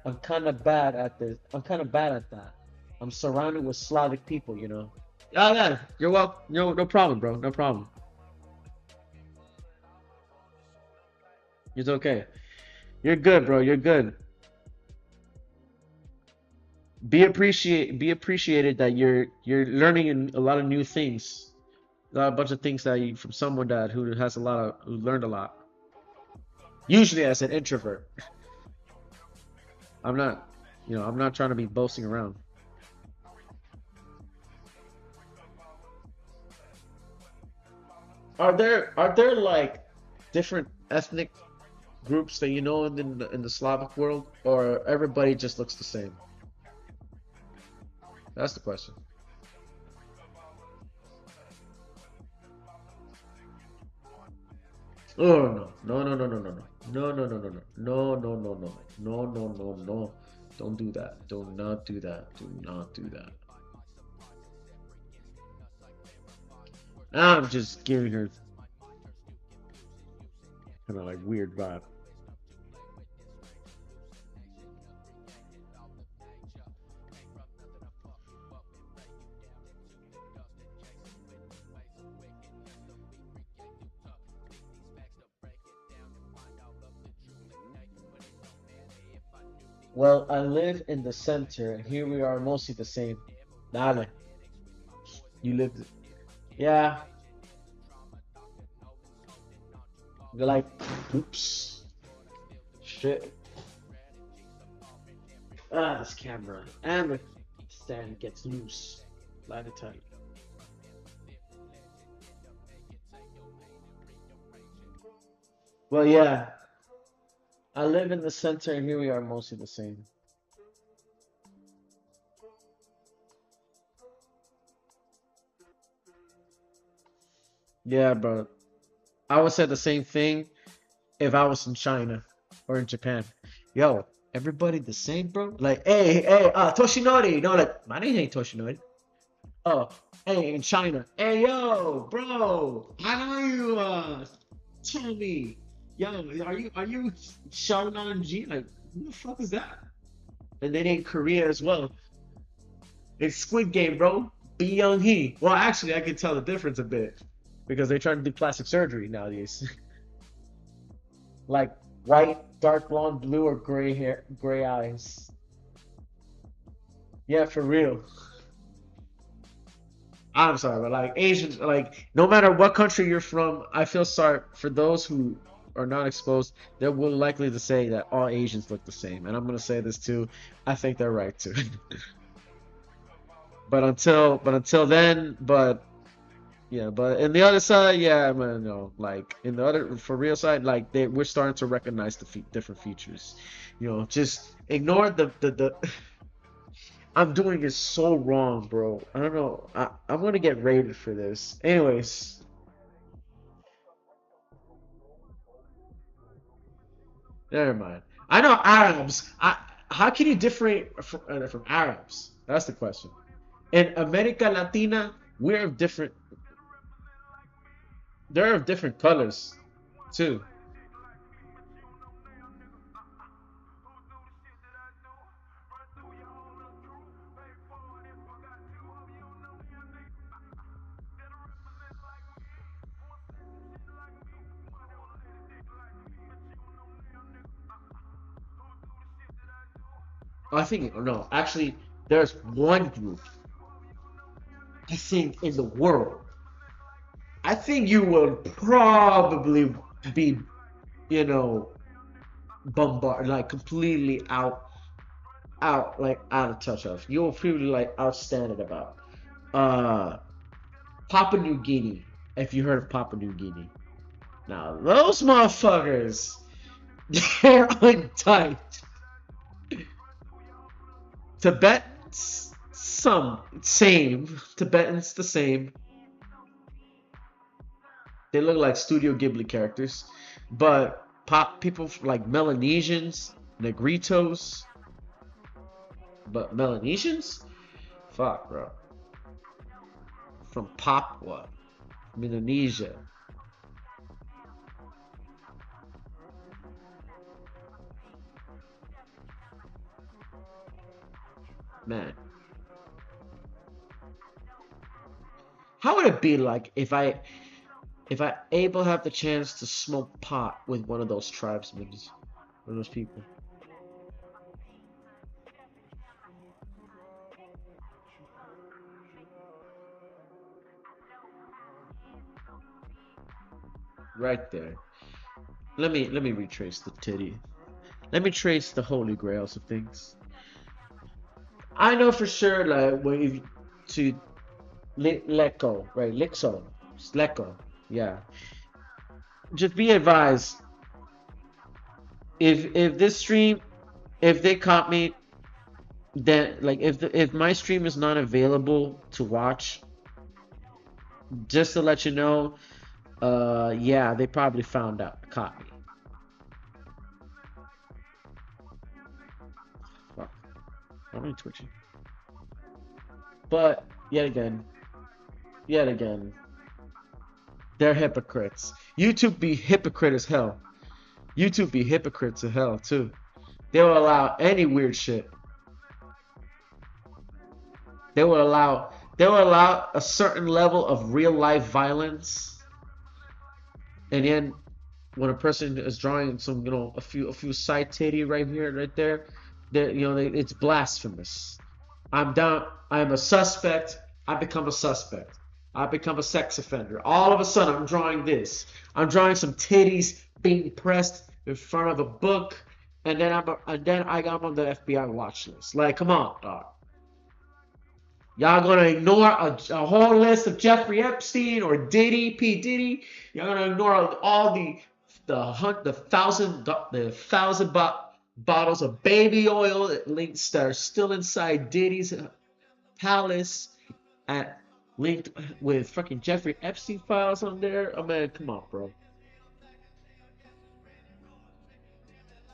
I'm kind of bad at this. I'm kind of bad at that. I'm surrounded with Slavic people, you know. Oh yeah, you're welcome. No problem, bro. No problem. It's okay. You're good, bro. You're good. Be appreciated that you're learning a lot of new things. A bunch of things that you from someone that who has a lot of who learned a lot. Usually as an introvert. I'm not, I'm not trying to be boasting around. Are there like different ethnic groups that you know in the Slavic world, or everybody just looks the same? That's the question. Oh no, no, no, no, no, no, no, no, no, no, no, no, no, no, no, no, no, no, no. Don't do that. Do not do that. Do not do that. I'm just giving her kind of like weird vibe. Well, I live in the center, and here we are mostly the same. Dale, you live. Yeah, you're like, oops, shit. Ah, this camera and the stand gets loose. Let me tell you. Well, yeah, I live in the center, and here we are mostly the same. Yeah, bro. I would say the same thing if I was in China or in Japan. Yo, everybody the same, bro? Like, hey, Toshinori. No, like, my name ain't Toshinori. Oh, hey, in China. Hey, yo, bro. I know you, tell me. Yo, are you Shaonan G? Like, who the fuck is that? And then in Korea as well. It's Squid Game, bro. Be Young Hee. Well, actually, I can tell the difference a bit because they try to do plastic surgery nowadays. Like white, dark blonde, blue, or gray hair, gray eyes. Yeah, for real. I'm sorry, but like Asians, like no matter what country you're from, I feel sorry for those who are not exposed. They're will likely to say that all Asians look the same, and I'm gonna say this too. I think they're right too. But until then, but Yeah, but in the other side, yeah, man, no, like in the other for real side, like we're starting to recognize the fe different features. Just ignore the. I'm doing it so wrong, bro. I don't know. I'm gonna get rated for this. Anyways, never mind. I know Arabs. How can you differentiate from Arabs? That's the question. In America Latina, we're of different. They're of different colors, too. I think no, actually, there's one group I think in the world. I think you will probably be, you know, bombarded, like completely out of touch of. You'll probably like outstanding about. Uh, Papua New Guinea. If you heard of Papua New Guinea, now those motherfuckers, they're untight. Tibet, some same. Tibetans the same. They look like Studio Ghibli characters, but pop people like Melanesians, Negritos, but Melanesians, fuck, bro. From Papua, from Indonesia, man. How would it be like if I able have the chance to smoke pot with one of those tribesmen, one of those people? Right there. Let me retrace the titty. Let me trace the holy grails of things. I know for sure, like when you to let go, right? Let go. Yeah. Just be advised, if this stream, if they caught me, then like if my stream is not available to watch, just to let you know, yeah, they probably found out, caught me. Fuck, why am I twitching? But yet again, they're hypocrites. YouTube be hypocrite as hell. YouTube be hypocrites as hell too. They will allow any weird shit. They will allow a certain level of real life violence, and then when a person is drawing some, a few side titty right here, right there, it's blasphemous. I'm down. I'm a suspect. I become a suspect. I become a sex offender. All of a sudden, I'm drawing this. I'm drawing some titties being pressed in front of a book, and then I got on the FBI watch list. Like, come on, dog. Y'all gonna ignore a whole list of Jeffrey Epstein or Diddy, P Diddy? Y'all gonna ignore all the thousand bottles of baby oil that are still inside Diddy's palace, at linked with fucking Jeffrey Epstein files on there? Oh man, come on, bro.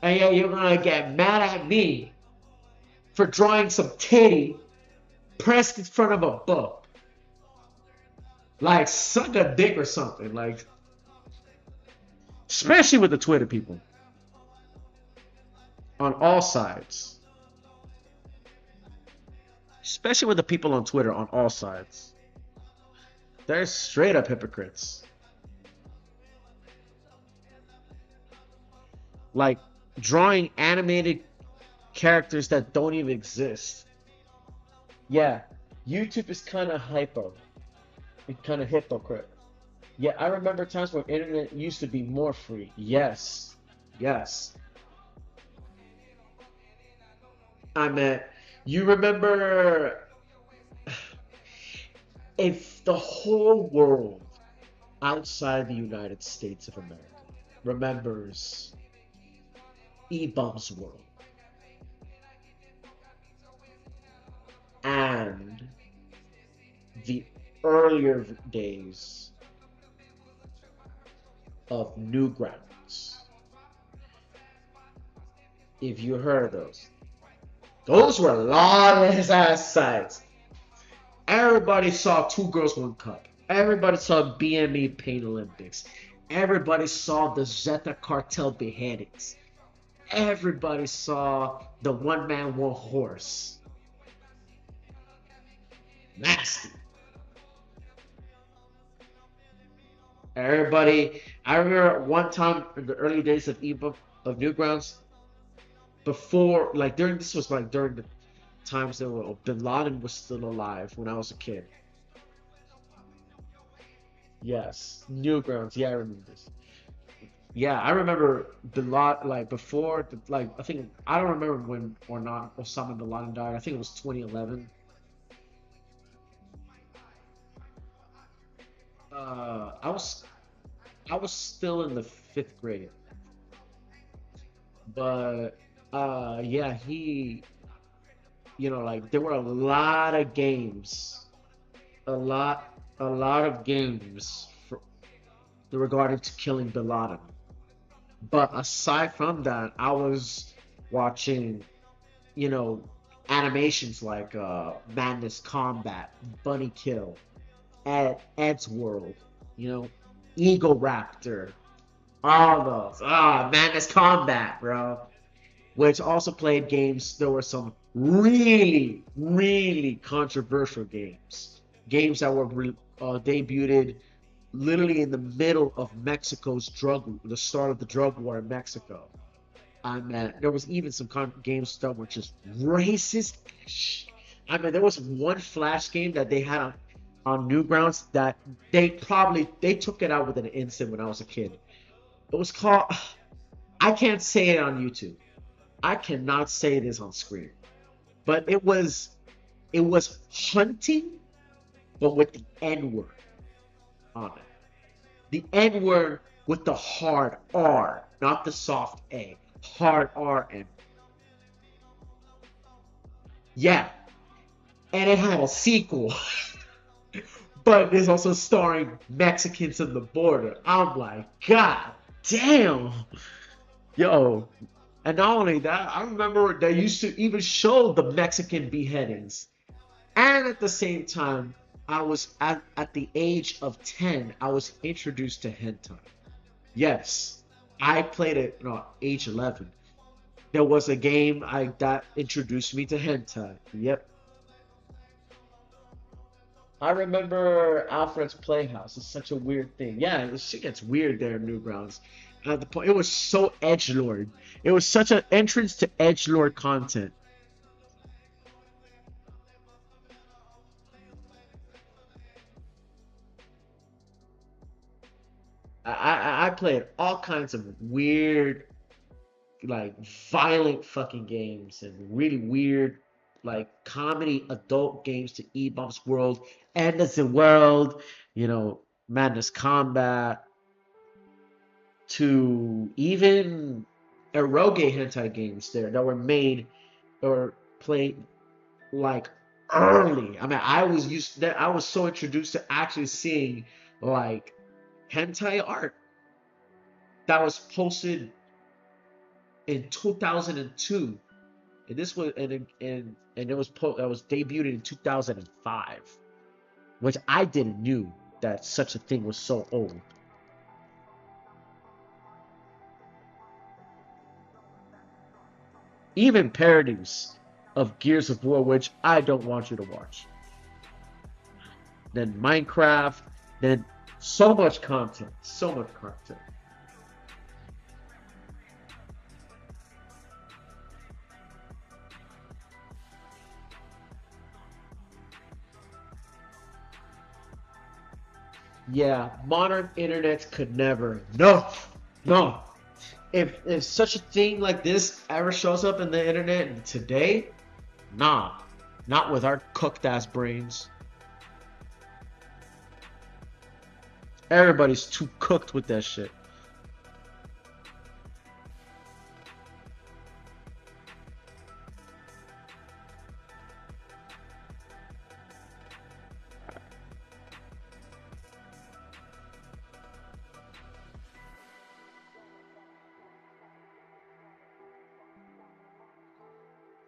And yeah, you're gonna get mad at me for drawing some titty pressed in front of a book. Like, suck a dick or something. Like, especially with the Twitter people on all sides. Especially with the people on Twitter on all sides. They're straight up hypocrites. Like, drawing animated characters that don't even exist. Yeah, YouTube is kind of hypo. It's kind of hypocrite. Yeah, I remember times when internet used to be more free. Yes. Yes. I mean, you remember If the whole world outside the United States of America remembers E-Bum's World and the earlier days of Newgrounds, if you heard of those were lawless ass sites. Everybody saw Two Girls One Cup. Everybody saw BME Pain Olympics. Everybody saw the Zeta Cartel beheadings. Everybody saw the One Man One Horse. Nasty. Everybody, I remember one time in the early days of Newgrounds, before, like during this was like during the times that Bin Laden was still alive when I was a kid. Yes, Newgrounds. Yeah, I remember this. Yeah, I remember Bin Laden like before. Like I think I don't remember when or not Osama Bin Laden died. I think it was 2011. I was still in the fifth grade, but yeah, like there were a lot of games, a lot of games regarding to killing Bin Laden. But aside from that, I was watching, you know, animations like Madness Combat, Bunny Kill, Ed's World, you know, Eagle Raptor, all those. Madness Combat, bro. Which also played games. There were some really, really controversial games. Games that were debuted literally in the middle of the start of the drug war in Mexico. I mean, there was even some games that were just racist. I mean, there was one Flash game that they had on Newgrounds that they took it out with an instant when I was a kid. It was called. I can't say it on YouTube. I cannot say this on screen. But it was hunting, but with the N word on it. The N word with the hard R, not the soft A. Hard R and yeah, and it had a sequel, but it's also starring Mexicans in the border. I'm like, God damn, yo. And not only that, I remember they used to even show the Mexican beheadings. And at the same time, I was at the age of 10, I was introduced to hentai. Yes, I played it age 11. There was a game that introduced me to hentai. Yep. I remember Alfred's Playhouse. It's such a weird thing. Yeah, this shit gets weird there in Newgrounds. At the point, it was so edgelord. It was such an entrance to edgelord content. I played all kinds of weird, like violent fucking games and really weird, like comedy adult games to E-Bump's World, Anderson World, Madness Combat, to even eroge hentai games there that were made or played like early. I mean, I was so introduced to actually seeing like hentai art that was posted in 2002, and this was and it was that was debuted in 2005, which I didn't knew that such a thing was so old. Even parodies of Gears of War, which I don't want you to watch. Then Minecraft, then so much content, so much content. Yeah, modern internet could never. No, no. If such a thing like this ever shows up in the internet today, nah, not with our cooked ass brains. Everybody's too cooked with that shit.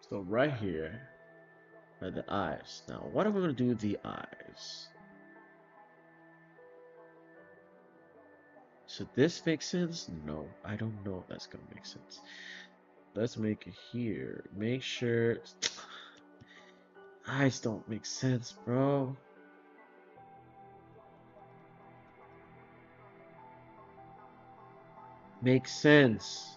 So right here are the eyes. Now, what are we gonna do with the eyes? Should this make sense? No, I don't know if that's gonna make sense. Let's make it here. Make sure eyes don't make sense, bro. Makes sense.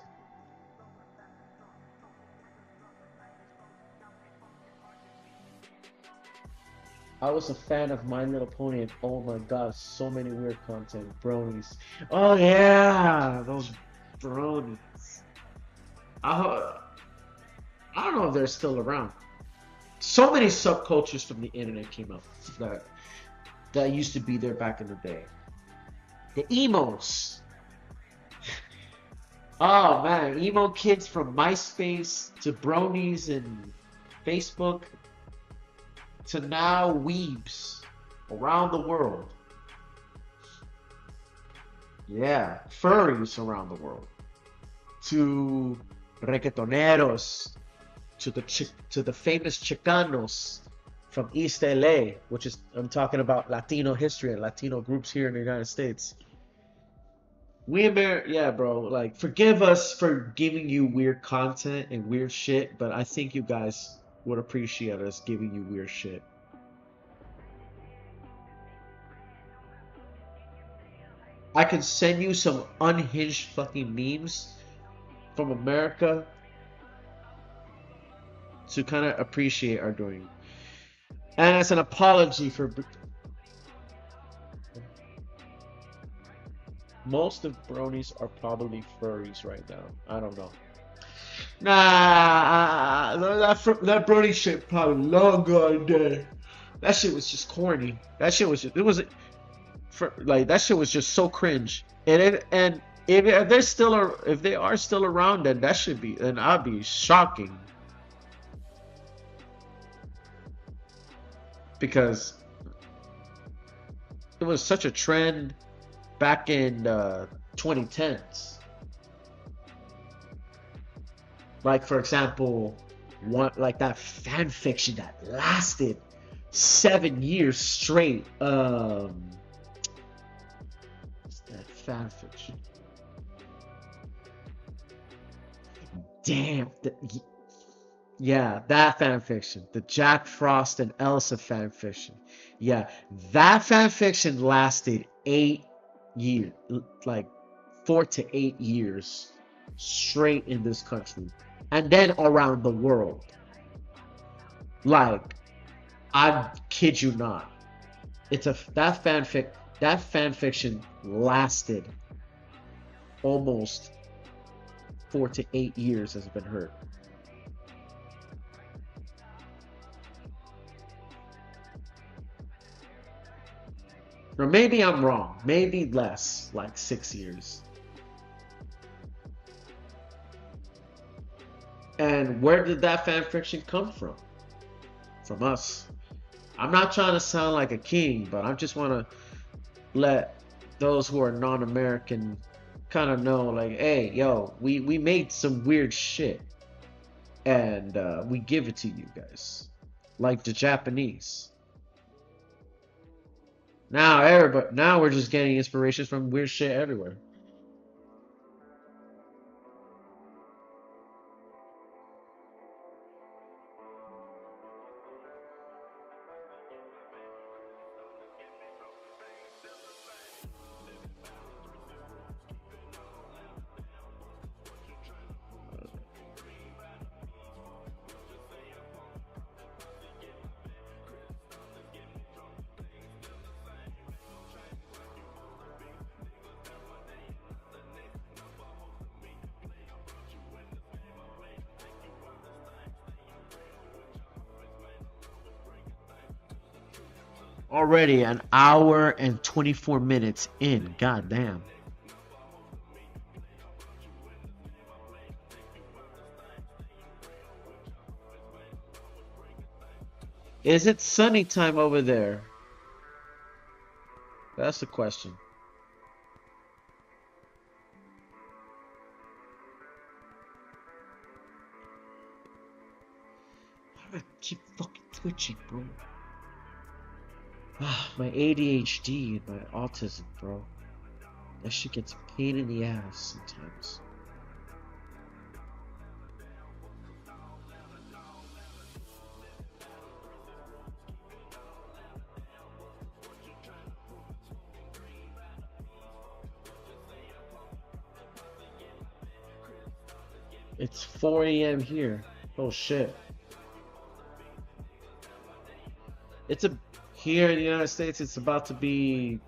I was a fan of My Little Pony, and oh my god, so many weird content. Bronies. Oh yeah, those bronies. I, I don't know if they're still around. So many subcultures from the internet came up that used to be there back in the day. The emos. Oh man, emo kids from MySpace to bronies and Facebook to now weebs around the world. Yeah, furries around the world. To reggaetoneros, to the famous Chicanos from East LA, which is I'm talking about Latino history and Latino groups here in the United States. Yeah, bro, like forgive us for giving you weird content and weird shit, but I think you guys would appreciate us giving you weird shit. I can send you some unhinged fucking memes from America to kind of appreciate our doing. And as an apology for most of bronies are probably furries right now. I don't know. Nah, that brony shit probably long gone dead. That shit was just corny. That shit was just, it was like that shit was just so cringe. And if they're still if they are still around, then that should be then I'd be shocking because it was such a trend back in 2010s. Like for example, one like that fan fiction that lasted 7 years straight. What's that fan fiction? Damn, yeah, that fan fiction, the Jack Frost and Elsa fan fiction. Yeah, that fan fiction lasted 8 years, like 4 to 8 years straight in this country, and then around the world. Like, I kid you not, it's a that fan fiction lasted almost 4 to 8 years has been heard. Or maybe I'm wrong. Maybe less, like 6 years. And where did that fan fiction come from? From us. I'm not trying to sound like a king, but I just want to let those who are non-American kind of know, like, hey, yo, we made some weird shit, and we give it to you guys, like the Japanese. Now we're just getting inspirations from weird shit everywhere. Already an hour and 24 minutes in. God damn. Is it sunny time over there? That's the question. Why do I keep fucking twitching, bro? My ADHD and my autism, bro. That shit gets a pain in the ass sometimes. It's 4 a.m. here. Oh shit. It's a here in the United States. It's about to be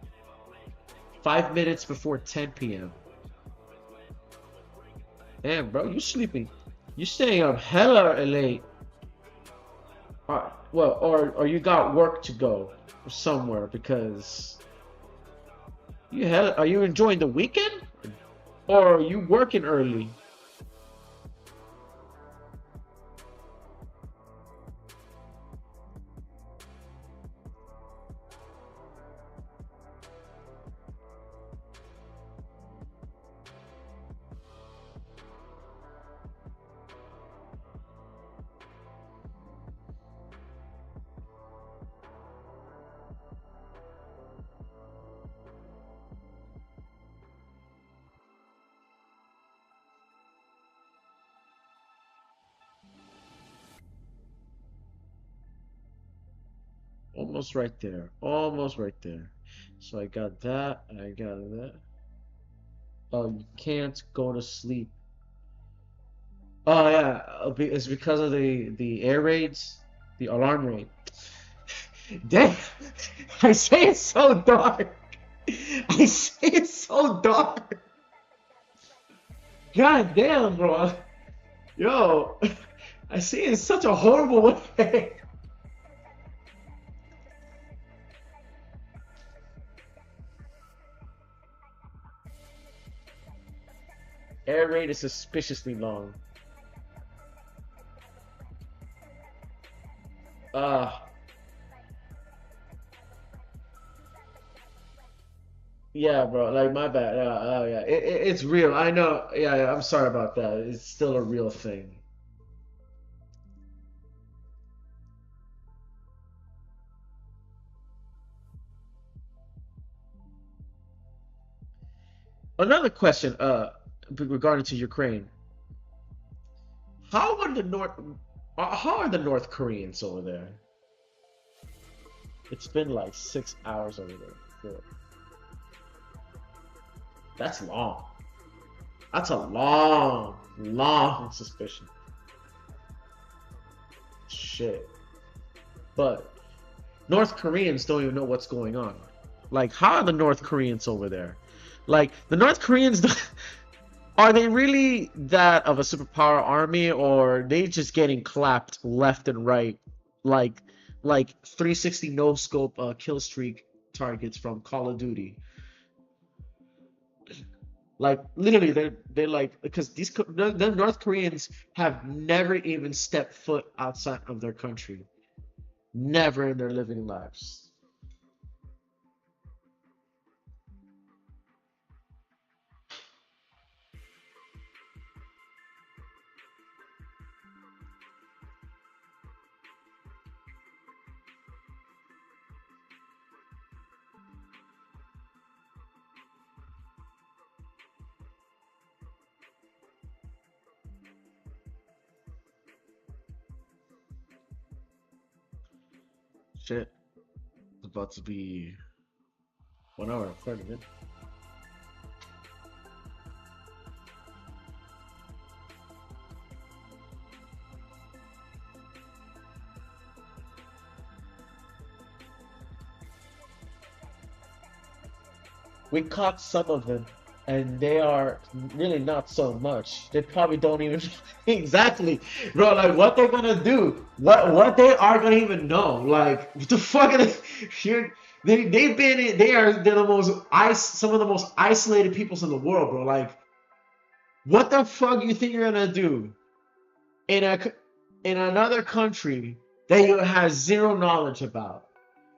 5 minutes before 10 p.m. Damn, bro, you sleeping? You staying up hella late. Well, or you got work to go somewhere because are you enjoying the weekend or are you working early? Almost right there. Almost right there. So I got that. I got that. Oh, you can't go to sleep. Oh yeah, it's because of the air raids, the alarm raid. Damn, I say it's so dark. I say it's so dark. God damn, bro. Yo, I see it in such a horrible way. Air raid is suspiciously long. Uh, yeah, bro. Like my bad. Oh, yeah. It's real. I know. Yeah, yeah. I'm sorry about that. It's still a real thing. Another question. Regarding to Ukraine, how are the How are the North Koreans over there? It's been like 6 hours over there. That's long. That's a long, long suspicion. Shit. But North Koreans don't even know what's going on. Like, how are the North Koreans over there? Like, the North Koreans, are they really that of a superpower army, or are they just getting clapped left and right, like, like 360 no scope kill streak targets from Call of Duty? Like literally, they're like because the North Koreans have never even stepped foot outside of their country, never in their living lives. Shit, it's about to be 1 hour and 30 minutes. We caught some of them. and they are really not so much. They probably don't even exactly, bro. Like what they're gonna do, what they are gonna even know. Like what the fuck are they? You're, they've been they're the most some of the most isolated peoples in the world, bro. Like what the fuck you think you're gonna do in in another country that you have zero knowledge about?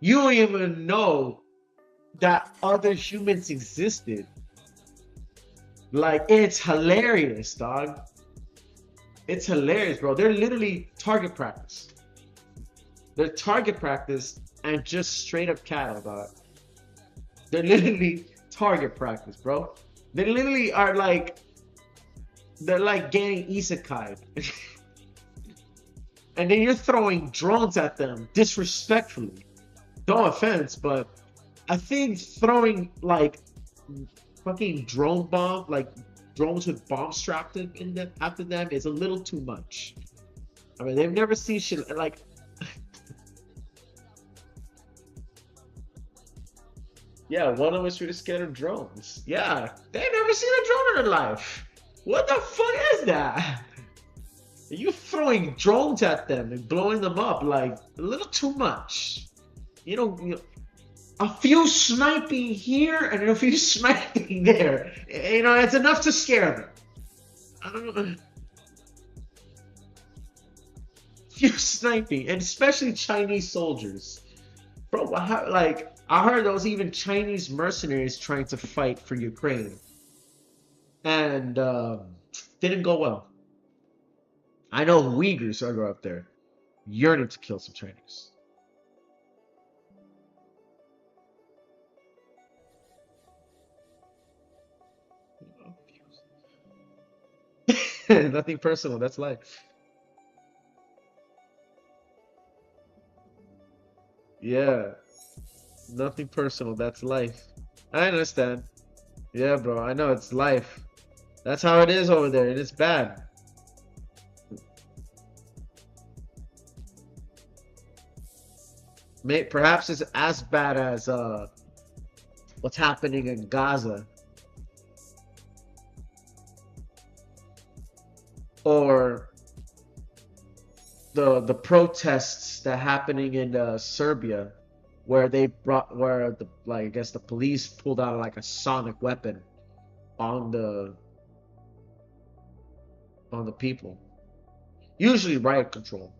You don't even know that other humans existed. Like it's hilarious, dog. It's hilarious, bro. They're literally target practice. They're target practice and just straight up cattle, dog. They're literally target practice, bro. They literally are like they're like getting isekai. And then you're throwing drones at them disrespectfully. No offense, but I think throwing like fucking drone bomb, like drones with bombs strapped in them after them is a little too much. I mean, they've never seen shit like. Yeah, one of us really scared of drones. Yeah, they've never seen a drone in their life. What the fuck is that? You throwing drones at them and blowing them up like a little too much. You know, a few sniping here and a few sniping there. You know, it's enough to scare them. I don't know. Few sniping, and especially Chinese soldiers. Bro, like, I heard there was even Chinese mercenaries trying to fight for Ukraine. And didn't go well. I know Uyghurs are up there yearning to kill some Chinese. Nothing personal, that's life. Yeah, nothing personal, that's life. I understand. Yeah, bro, I know it's life. That's how it is over there, and it's bad. Perhaps it's as bad as what's happening in Gaza or the protests that happening in Serbia, where the like I guess the police pulled out like a sonic weapon on the people. Usually riot control.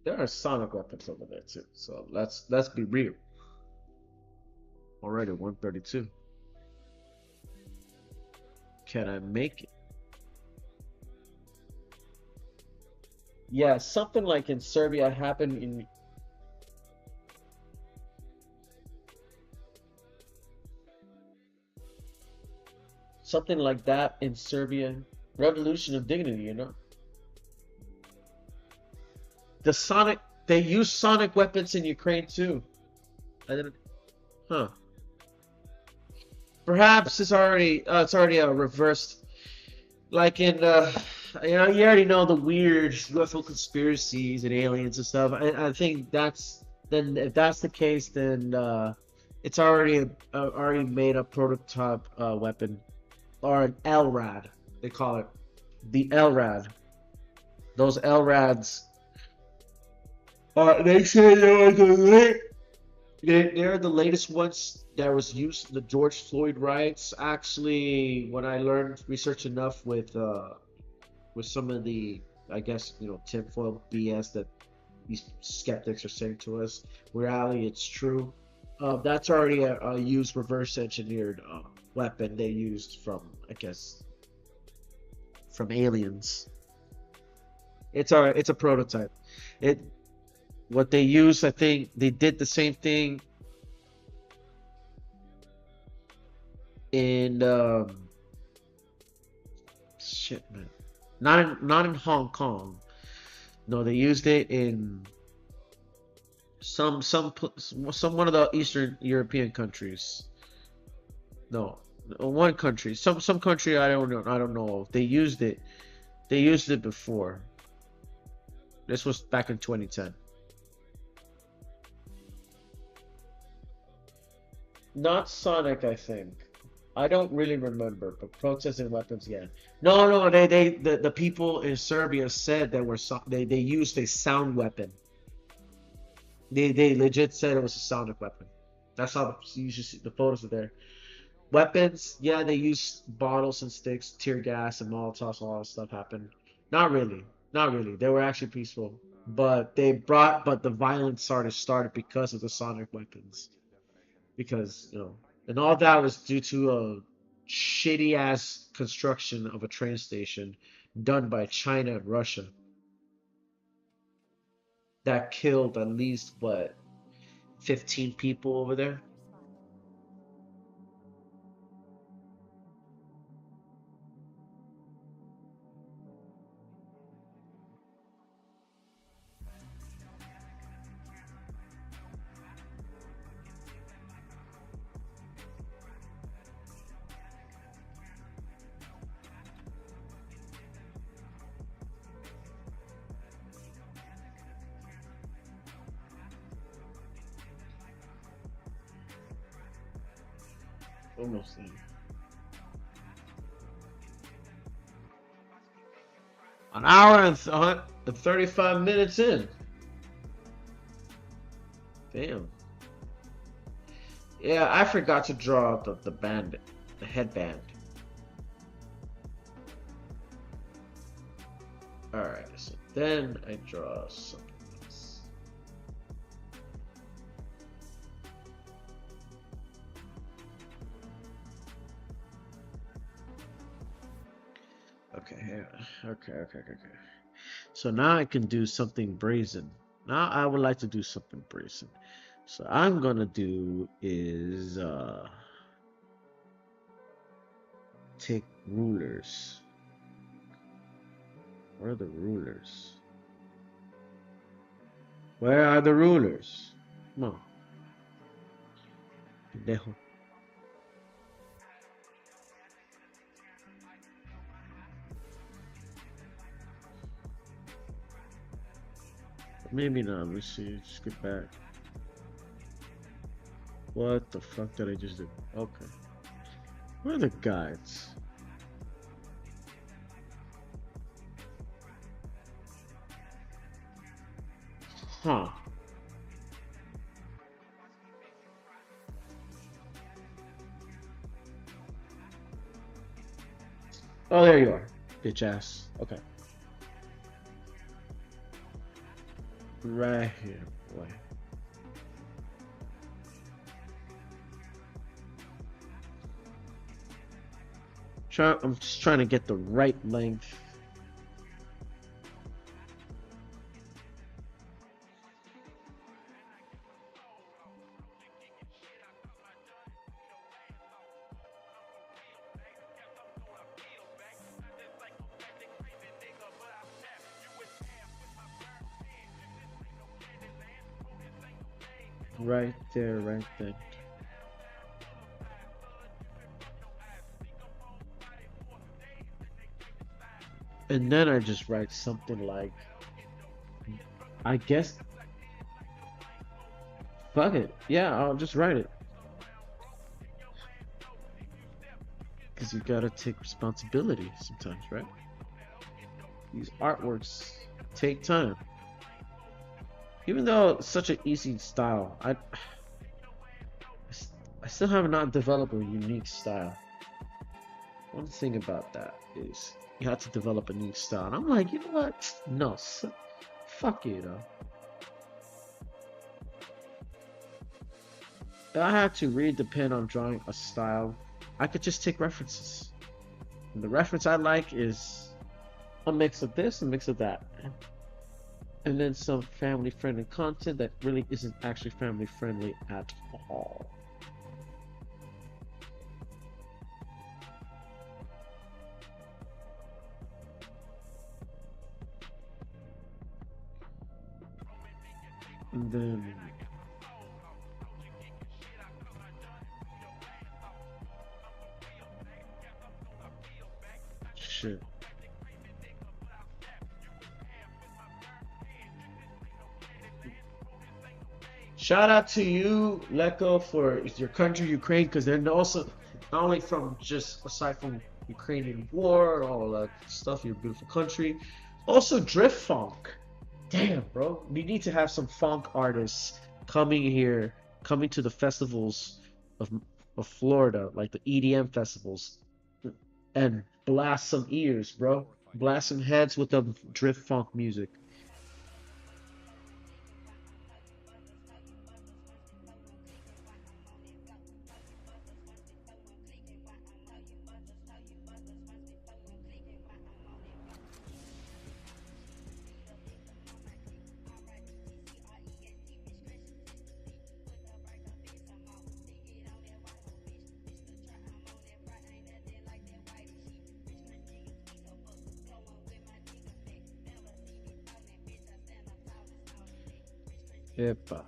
There are sonic weapons over there too. So let's be real. Already 132. Can I make it? Yeah, something like in Serbia happened in something like that in Serbia. Revolution of Dignity, you know? They use sonic weapons in Ukraine too. I didn't huh. Perhaps it's already reversed like in you know you already know the weird UFO conspiracies and aliens and stuff. I think that's then if that's the case then it's already made a prototype weapon or an LRAD they call it the LRAD. Those LRADs they say they're the latest ones that was used in the George Floyd riots. Actually, when I learned research enough with some of the I guess tinfoil BS that these skeptics are saying to us, reality it's true. That's already a used reverse engineered weapon they used from I guess from aliens. It's a prototype. It what they use, I think they did the same thing in shit, man. Not in Hong Kong. No, they used it in some one of the Eastern European countries. No, one country. Some country I don't know. I don't know. They used it. They used it before. This was back in 2010. Not Sonic, I think. I don't really remember, but processing weapons, yeah. No, no, the people in Serbia said they used a sound weapon. They legit said it was a sonic weapon. That's how you should see the photos are there. Weapons, yeah, they used bottles and sticks, tear gas and Molotovs, and all that stuff happened. Not really, not really. They were actually peaceful, but the violence started because of the sonic weapons. Because and all that was due to a shitty ass construction of a train station done by China and Russia that killed at least what 15 people over there. Almost there. An hour and 35 minutes in. Damn. Yeah, I forgot to draw the band, the headband. Alright, so then I draw something else. Okay, here. Okay. So now I can do something brazen. Now I would like to do something brazen. So I'm gonna do is take rulers. Where are the rulers? Where are the rulers? Come on. Pendejo. Maybe not. Let me see. Just get back. What the fuck did I just do? Okay. Where are the guides? Huh. Oh, there you are. Bitch ass. Okay. Right here, boy. I'm just trying to get the right length. Right there, right there. And then I just write something like, I guess, fuck it. Yeah, I'll just write it. Because you gotta take responsibility sometimes, right? These artworks take time. Even though it's such an easy style, I still have not developed a unique style. One thing about that is you have to develop a unique style. And I'm like, you know what? No, fuck you, though. If I had to really depend on drawing a style, I could just take references. And the reference I like is a mix of this, a mix of that. And then some family friendly content that really isn't actually family friendly at all. And then shit. Shout out to you, Leko, for your country, Ukraine, because they're also not only from just aside from Ukrainian war, all that stuff, your beautiful country, also drift funk. Damn, bro, we need to have some funk artists coming here, coming to the festivals of of Florida, like the EDM festivals, and blast some ears, bro. Blast some heads with the drift funk music. Epa.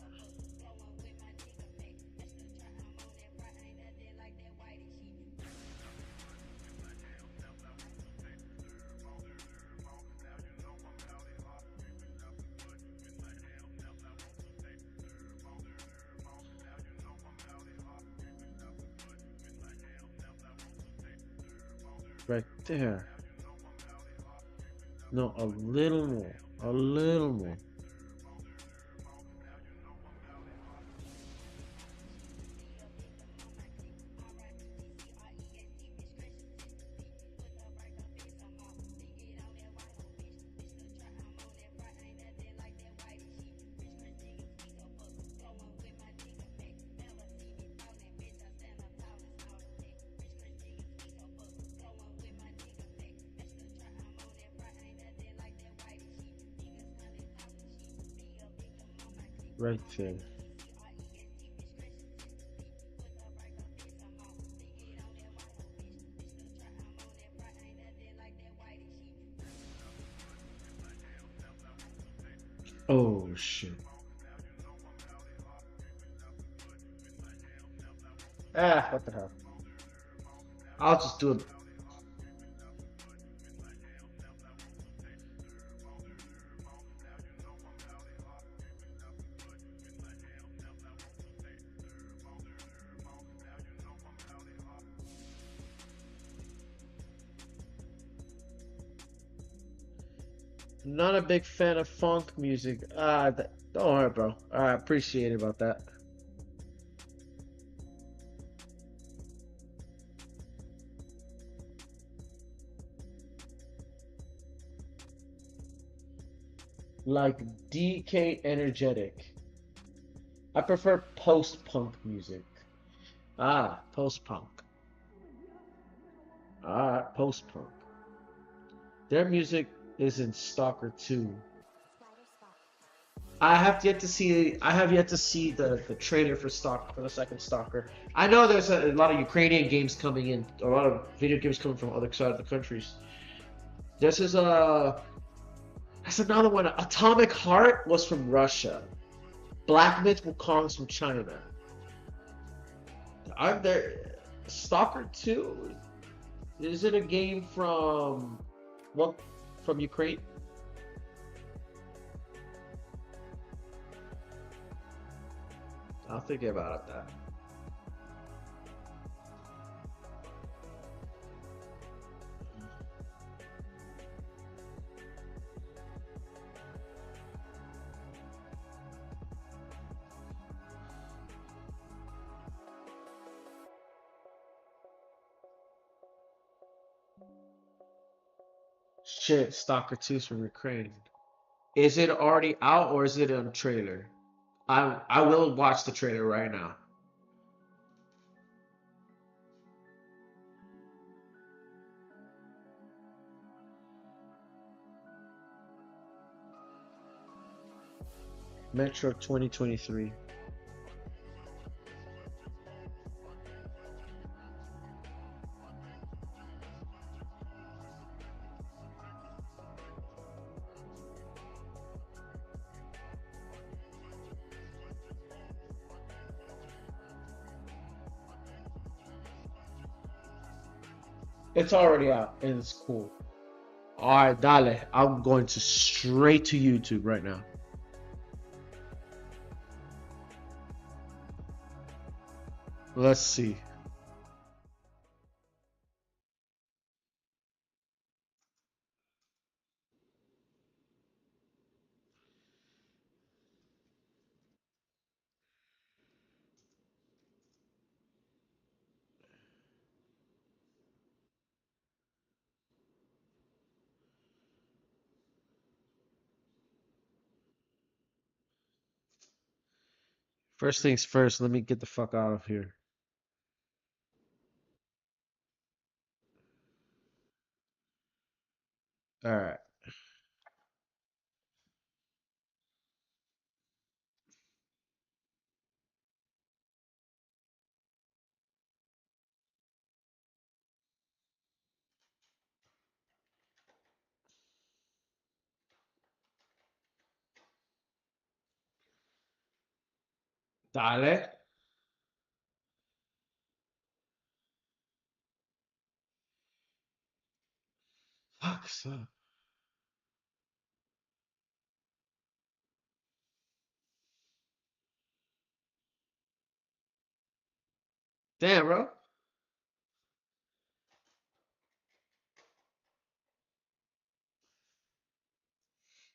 Right there. No, a little more. A little more. Right there. Oh shit. Ah, what the hell? I'll just do it. Not a big fan of funk music. Don't worry, bro. I appreciate it about that. Like DK energetic. I prefer post-punk music. Post-punk. Post-punk. Their music is in Stalker 2. I have yet to see the trailer for Stalker for the second Stalker. I know there's a lot of Ukrainian games coming in, a lot of video games coming from other side of the countries. This is that's another one. Atomic Heart was from Russia. Black Myth Wukong's from China. Are there Stalker 2? Is it a game from what from Ukraine? I'll think about that. Shit, Stalker 2's from Ukraine. Is it already out or is it a trailer? I will watch the trailer right now. Metro 2023. It's already out and it's cool. All right, dale. I'm going to straight to YouTube right now. Let's see. First things first, let me get the fuck out of here. All right. Dale. Fuck, so. Damn, bro.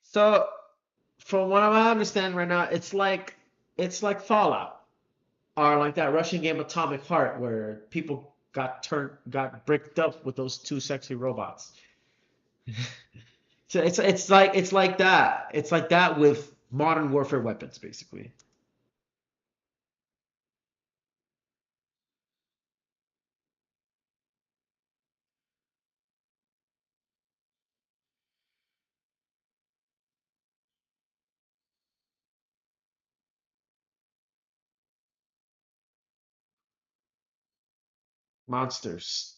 So, from what I understand right now, it's like Fallout or like that Russian game Atomic Heart where people got bricked up with those two sexy robots. So it's like that. It's like that with modern warfare weapons, basically. Monsters.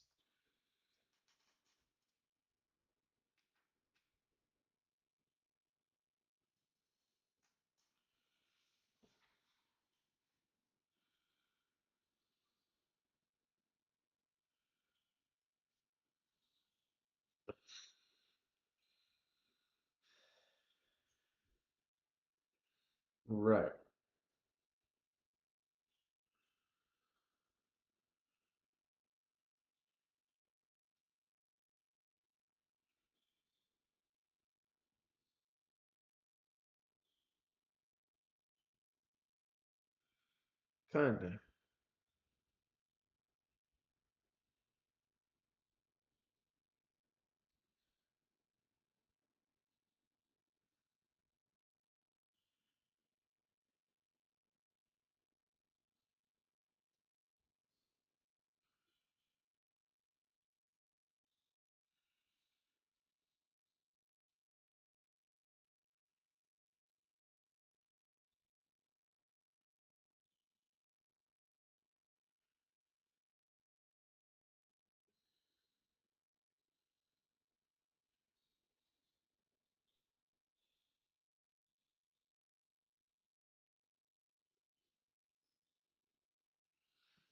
Right. Kinda.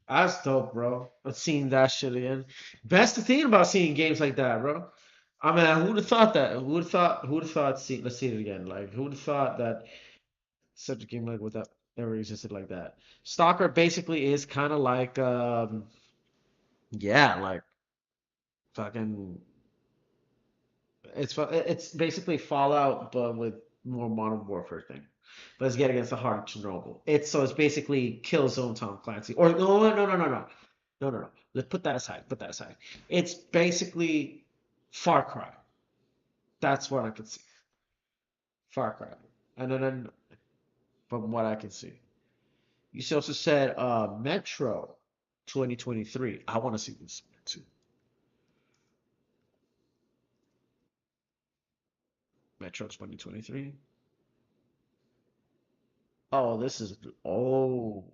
That's dope, bro. I've seen that shit again. That's the thing about seeing games like that, bro. I mean, who'd have thought that? Who'd have thought? Who'd have thought? Let's see it again. Like, who'd have thought that such a game like with that ever existed like that? Stalker basically is kind of like, yeah, like fucking. It's basically Fallout, but with more modern warfare thing. But it's getting against the hard Chernobyl. It's basically Killzone Tom Clancy. Or no. Let's put that aside. Put that aside. It's basically Far Cry. That's what I can see. Far Cry. And then from what I can see. You also said Metro 2023. I want to see this too. Metro 2023. Oh, this is old.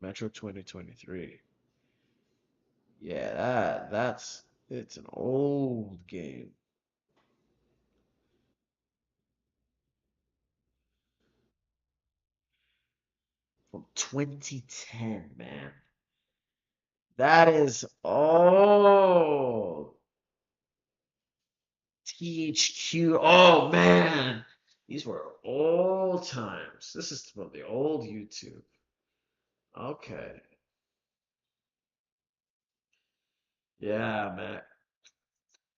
Metro 2023. Yeah, that's it's an old game from 2010, man. That is old. THQ. Oh man. These were old times. This is from the old YouTube. Okay. Yeah, man.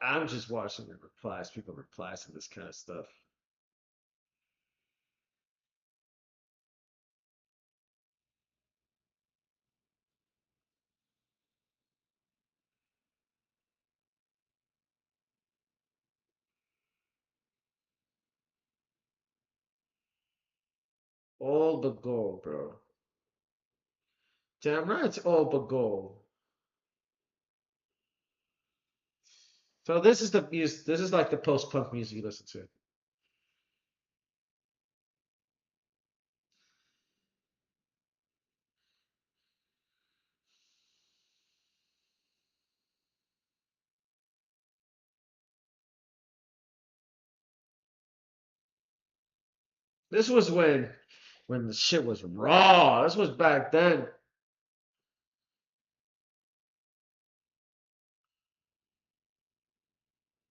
I'm just watching the replies. People replies to this kind of stuff. Old but gold, bro. Damn right, it's old but gold. So this is the music. This is like the post-punk music you listen to. This was when the shit was raw. This was back then.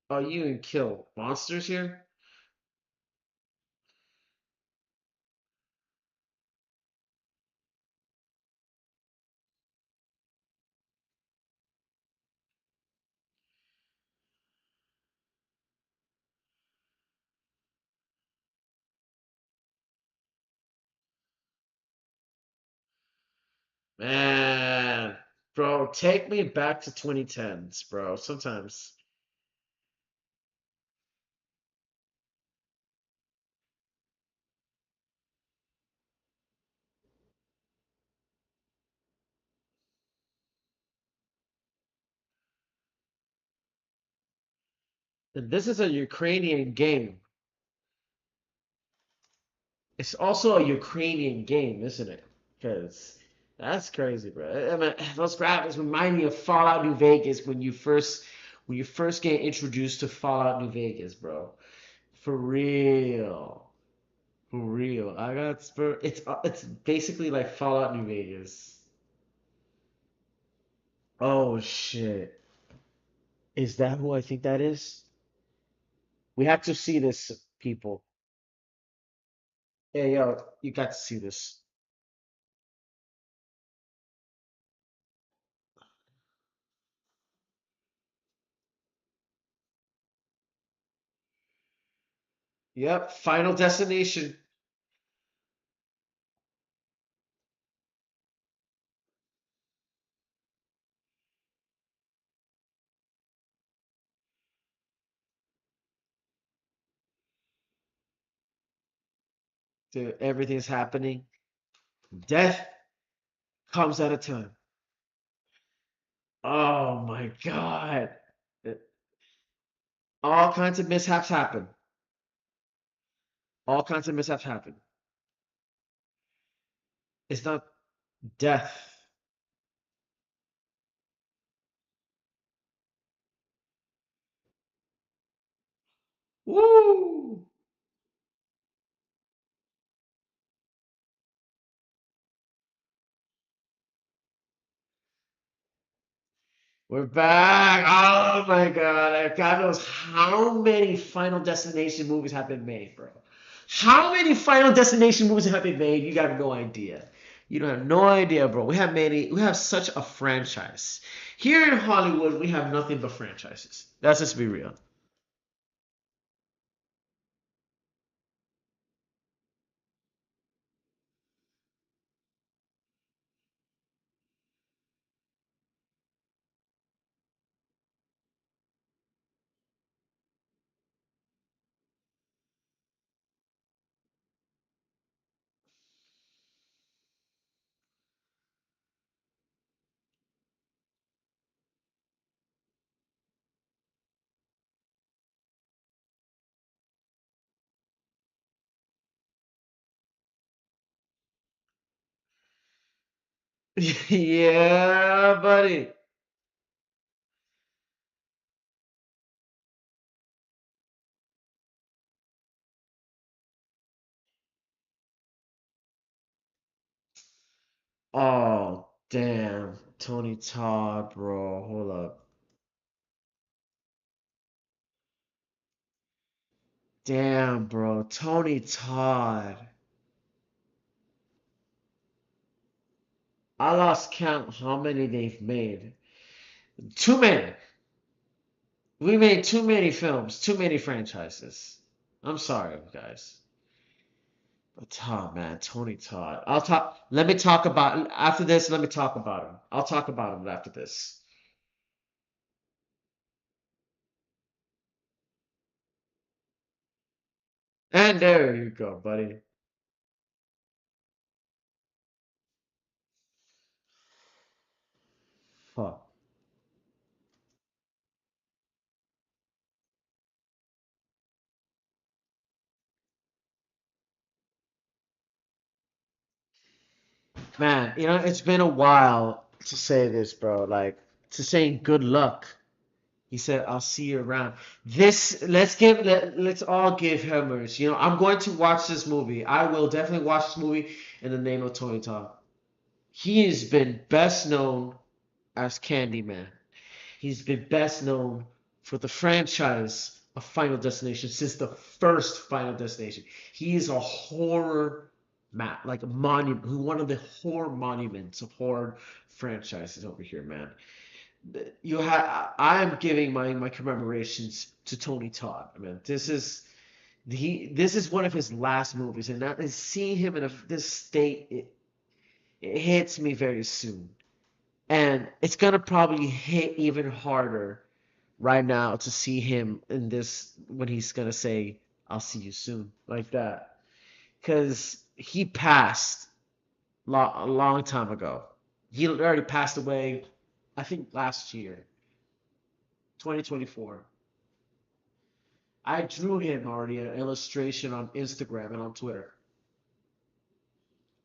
Oh, you can kill monsters here? Man, bro, take me back to 2010s, bro. Sometimes. And this is a Ukrainian game. It's also a Ukrainian game, isn't it? Because that's crazy, bro. I mean, those graphics remind me of Fallout New Vegas when you first get introduced to Fallout New Vegas, bro. For real. For real. I got spur. It's basically like Fallout New Vegas. Oh shit. Is that who I think that is? We have to see this, people. Hey, yo, you got to see this. Yep, Final Destination. Dude, everything's happening. Death comes at a time. Oh my God. All kinds of mishaps happen. All kinds of mishaps happen. It's not death. Woo! We're back. Oh my God. God knows how many Final Destination movies have been made, bro. How many Final Destination movies have been made? You got no idea. You don't have no idea, bro. We have such a franchise. Here in Hollywood, we have nothing but franchises. Let's just be real. Yeah, buddy. Oh, damn. Tony Todd, bro. Hold up. Damn, bro. Tony Todd. I lost count how many they've made. Too many. We made too many films, too many franchises. I'm sorry, guys. But oh man, Tony Todd. I'll talk. Let me talk about after this. Let me talk about him. I'll talk about him after this. And there you go, buddy. Fuck. Man, it's been a while to say this, bro. Like to saying good luck. He said, "I'll see you around." Let's all give Hammers. I'm going to watch this movie. I will definitely watch this movie in the name of Tony Todd. He has been best known as Candyman. He's been best known for the franchise of Final Destination since the first Final Destination. He is a horror like a monument, one of the horror monuments of horror franchises over here, man. I am giving my commemorations to Tony Todd. I mean, this is one of his last movies, and that is seeing him in this state. It hits me very soon, and it's gonna probably hit even harder right now to see him in this when he's gonna say, "I'll see you soon," like that, because he passed a long time ago. He already passed away, I think last year, 2024. I drew him already an illustration on Instagram and on Twitter.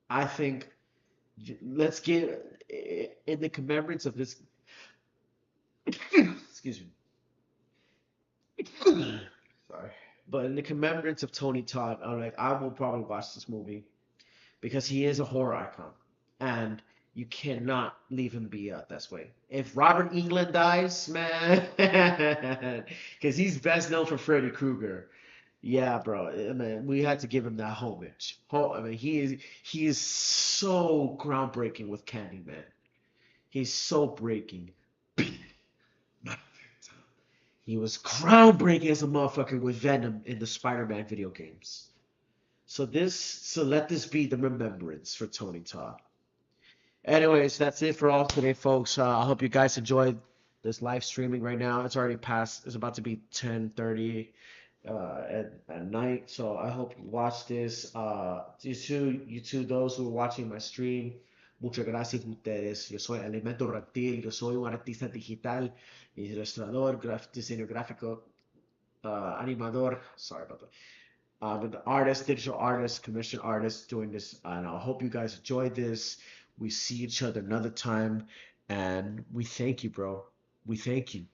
I think let's get in the commemorance of this. Excuse me. Sorry. But in the commemorance of Tony Todd, I will probably watch this movie because he is a horror icon, and you cannot leave him be this way. If Robert England dies, man, because he's best known for Freddy Krueger. Yeah, bro. Man, we had to give him that homage. I mean, he is so groundbreaking with Candyman. He's so breaking. He was groundbreaking as a motherfucker with Venom in the Spider-Man video games. So let this be the remembrance for Tony Todd. Anyways, that's it for all today, folks. I hope you guys enjoyed this live streaming right now. It's already past. It's about to be 10:30 at night. So I hope you watch this. You two, those who are watching my stream, muchas gracias a ustedes. Yo soy Elemento Reptil. Yo soy un artista digital, ilustrador, diseño gráfico, animador. Sorry about that. I'm an artist, digital artist, commission artist doing this, and I hope you guys enjoyed this. We see each other another time, and we thank you, bro. We thank you.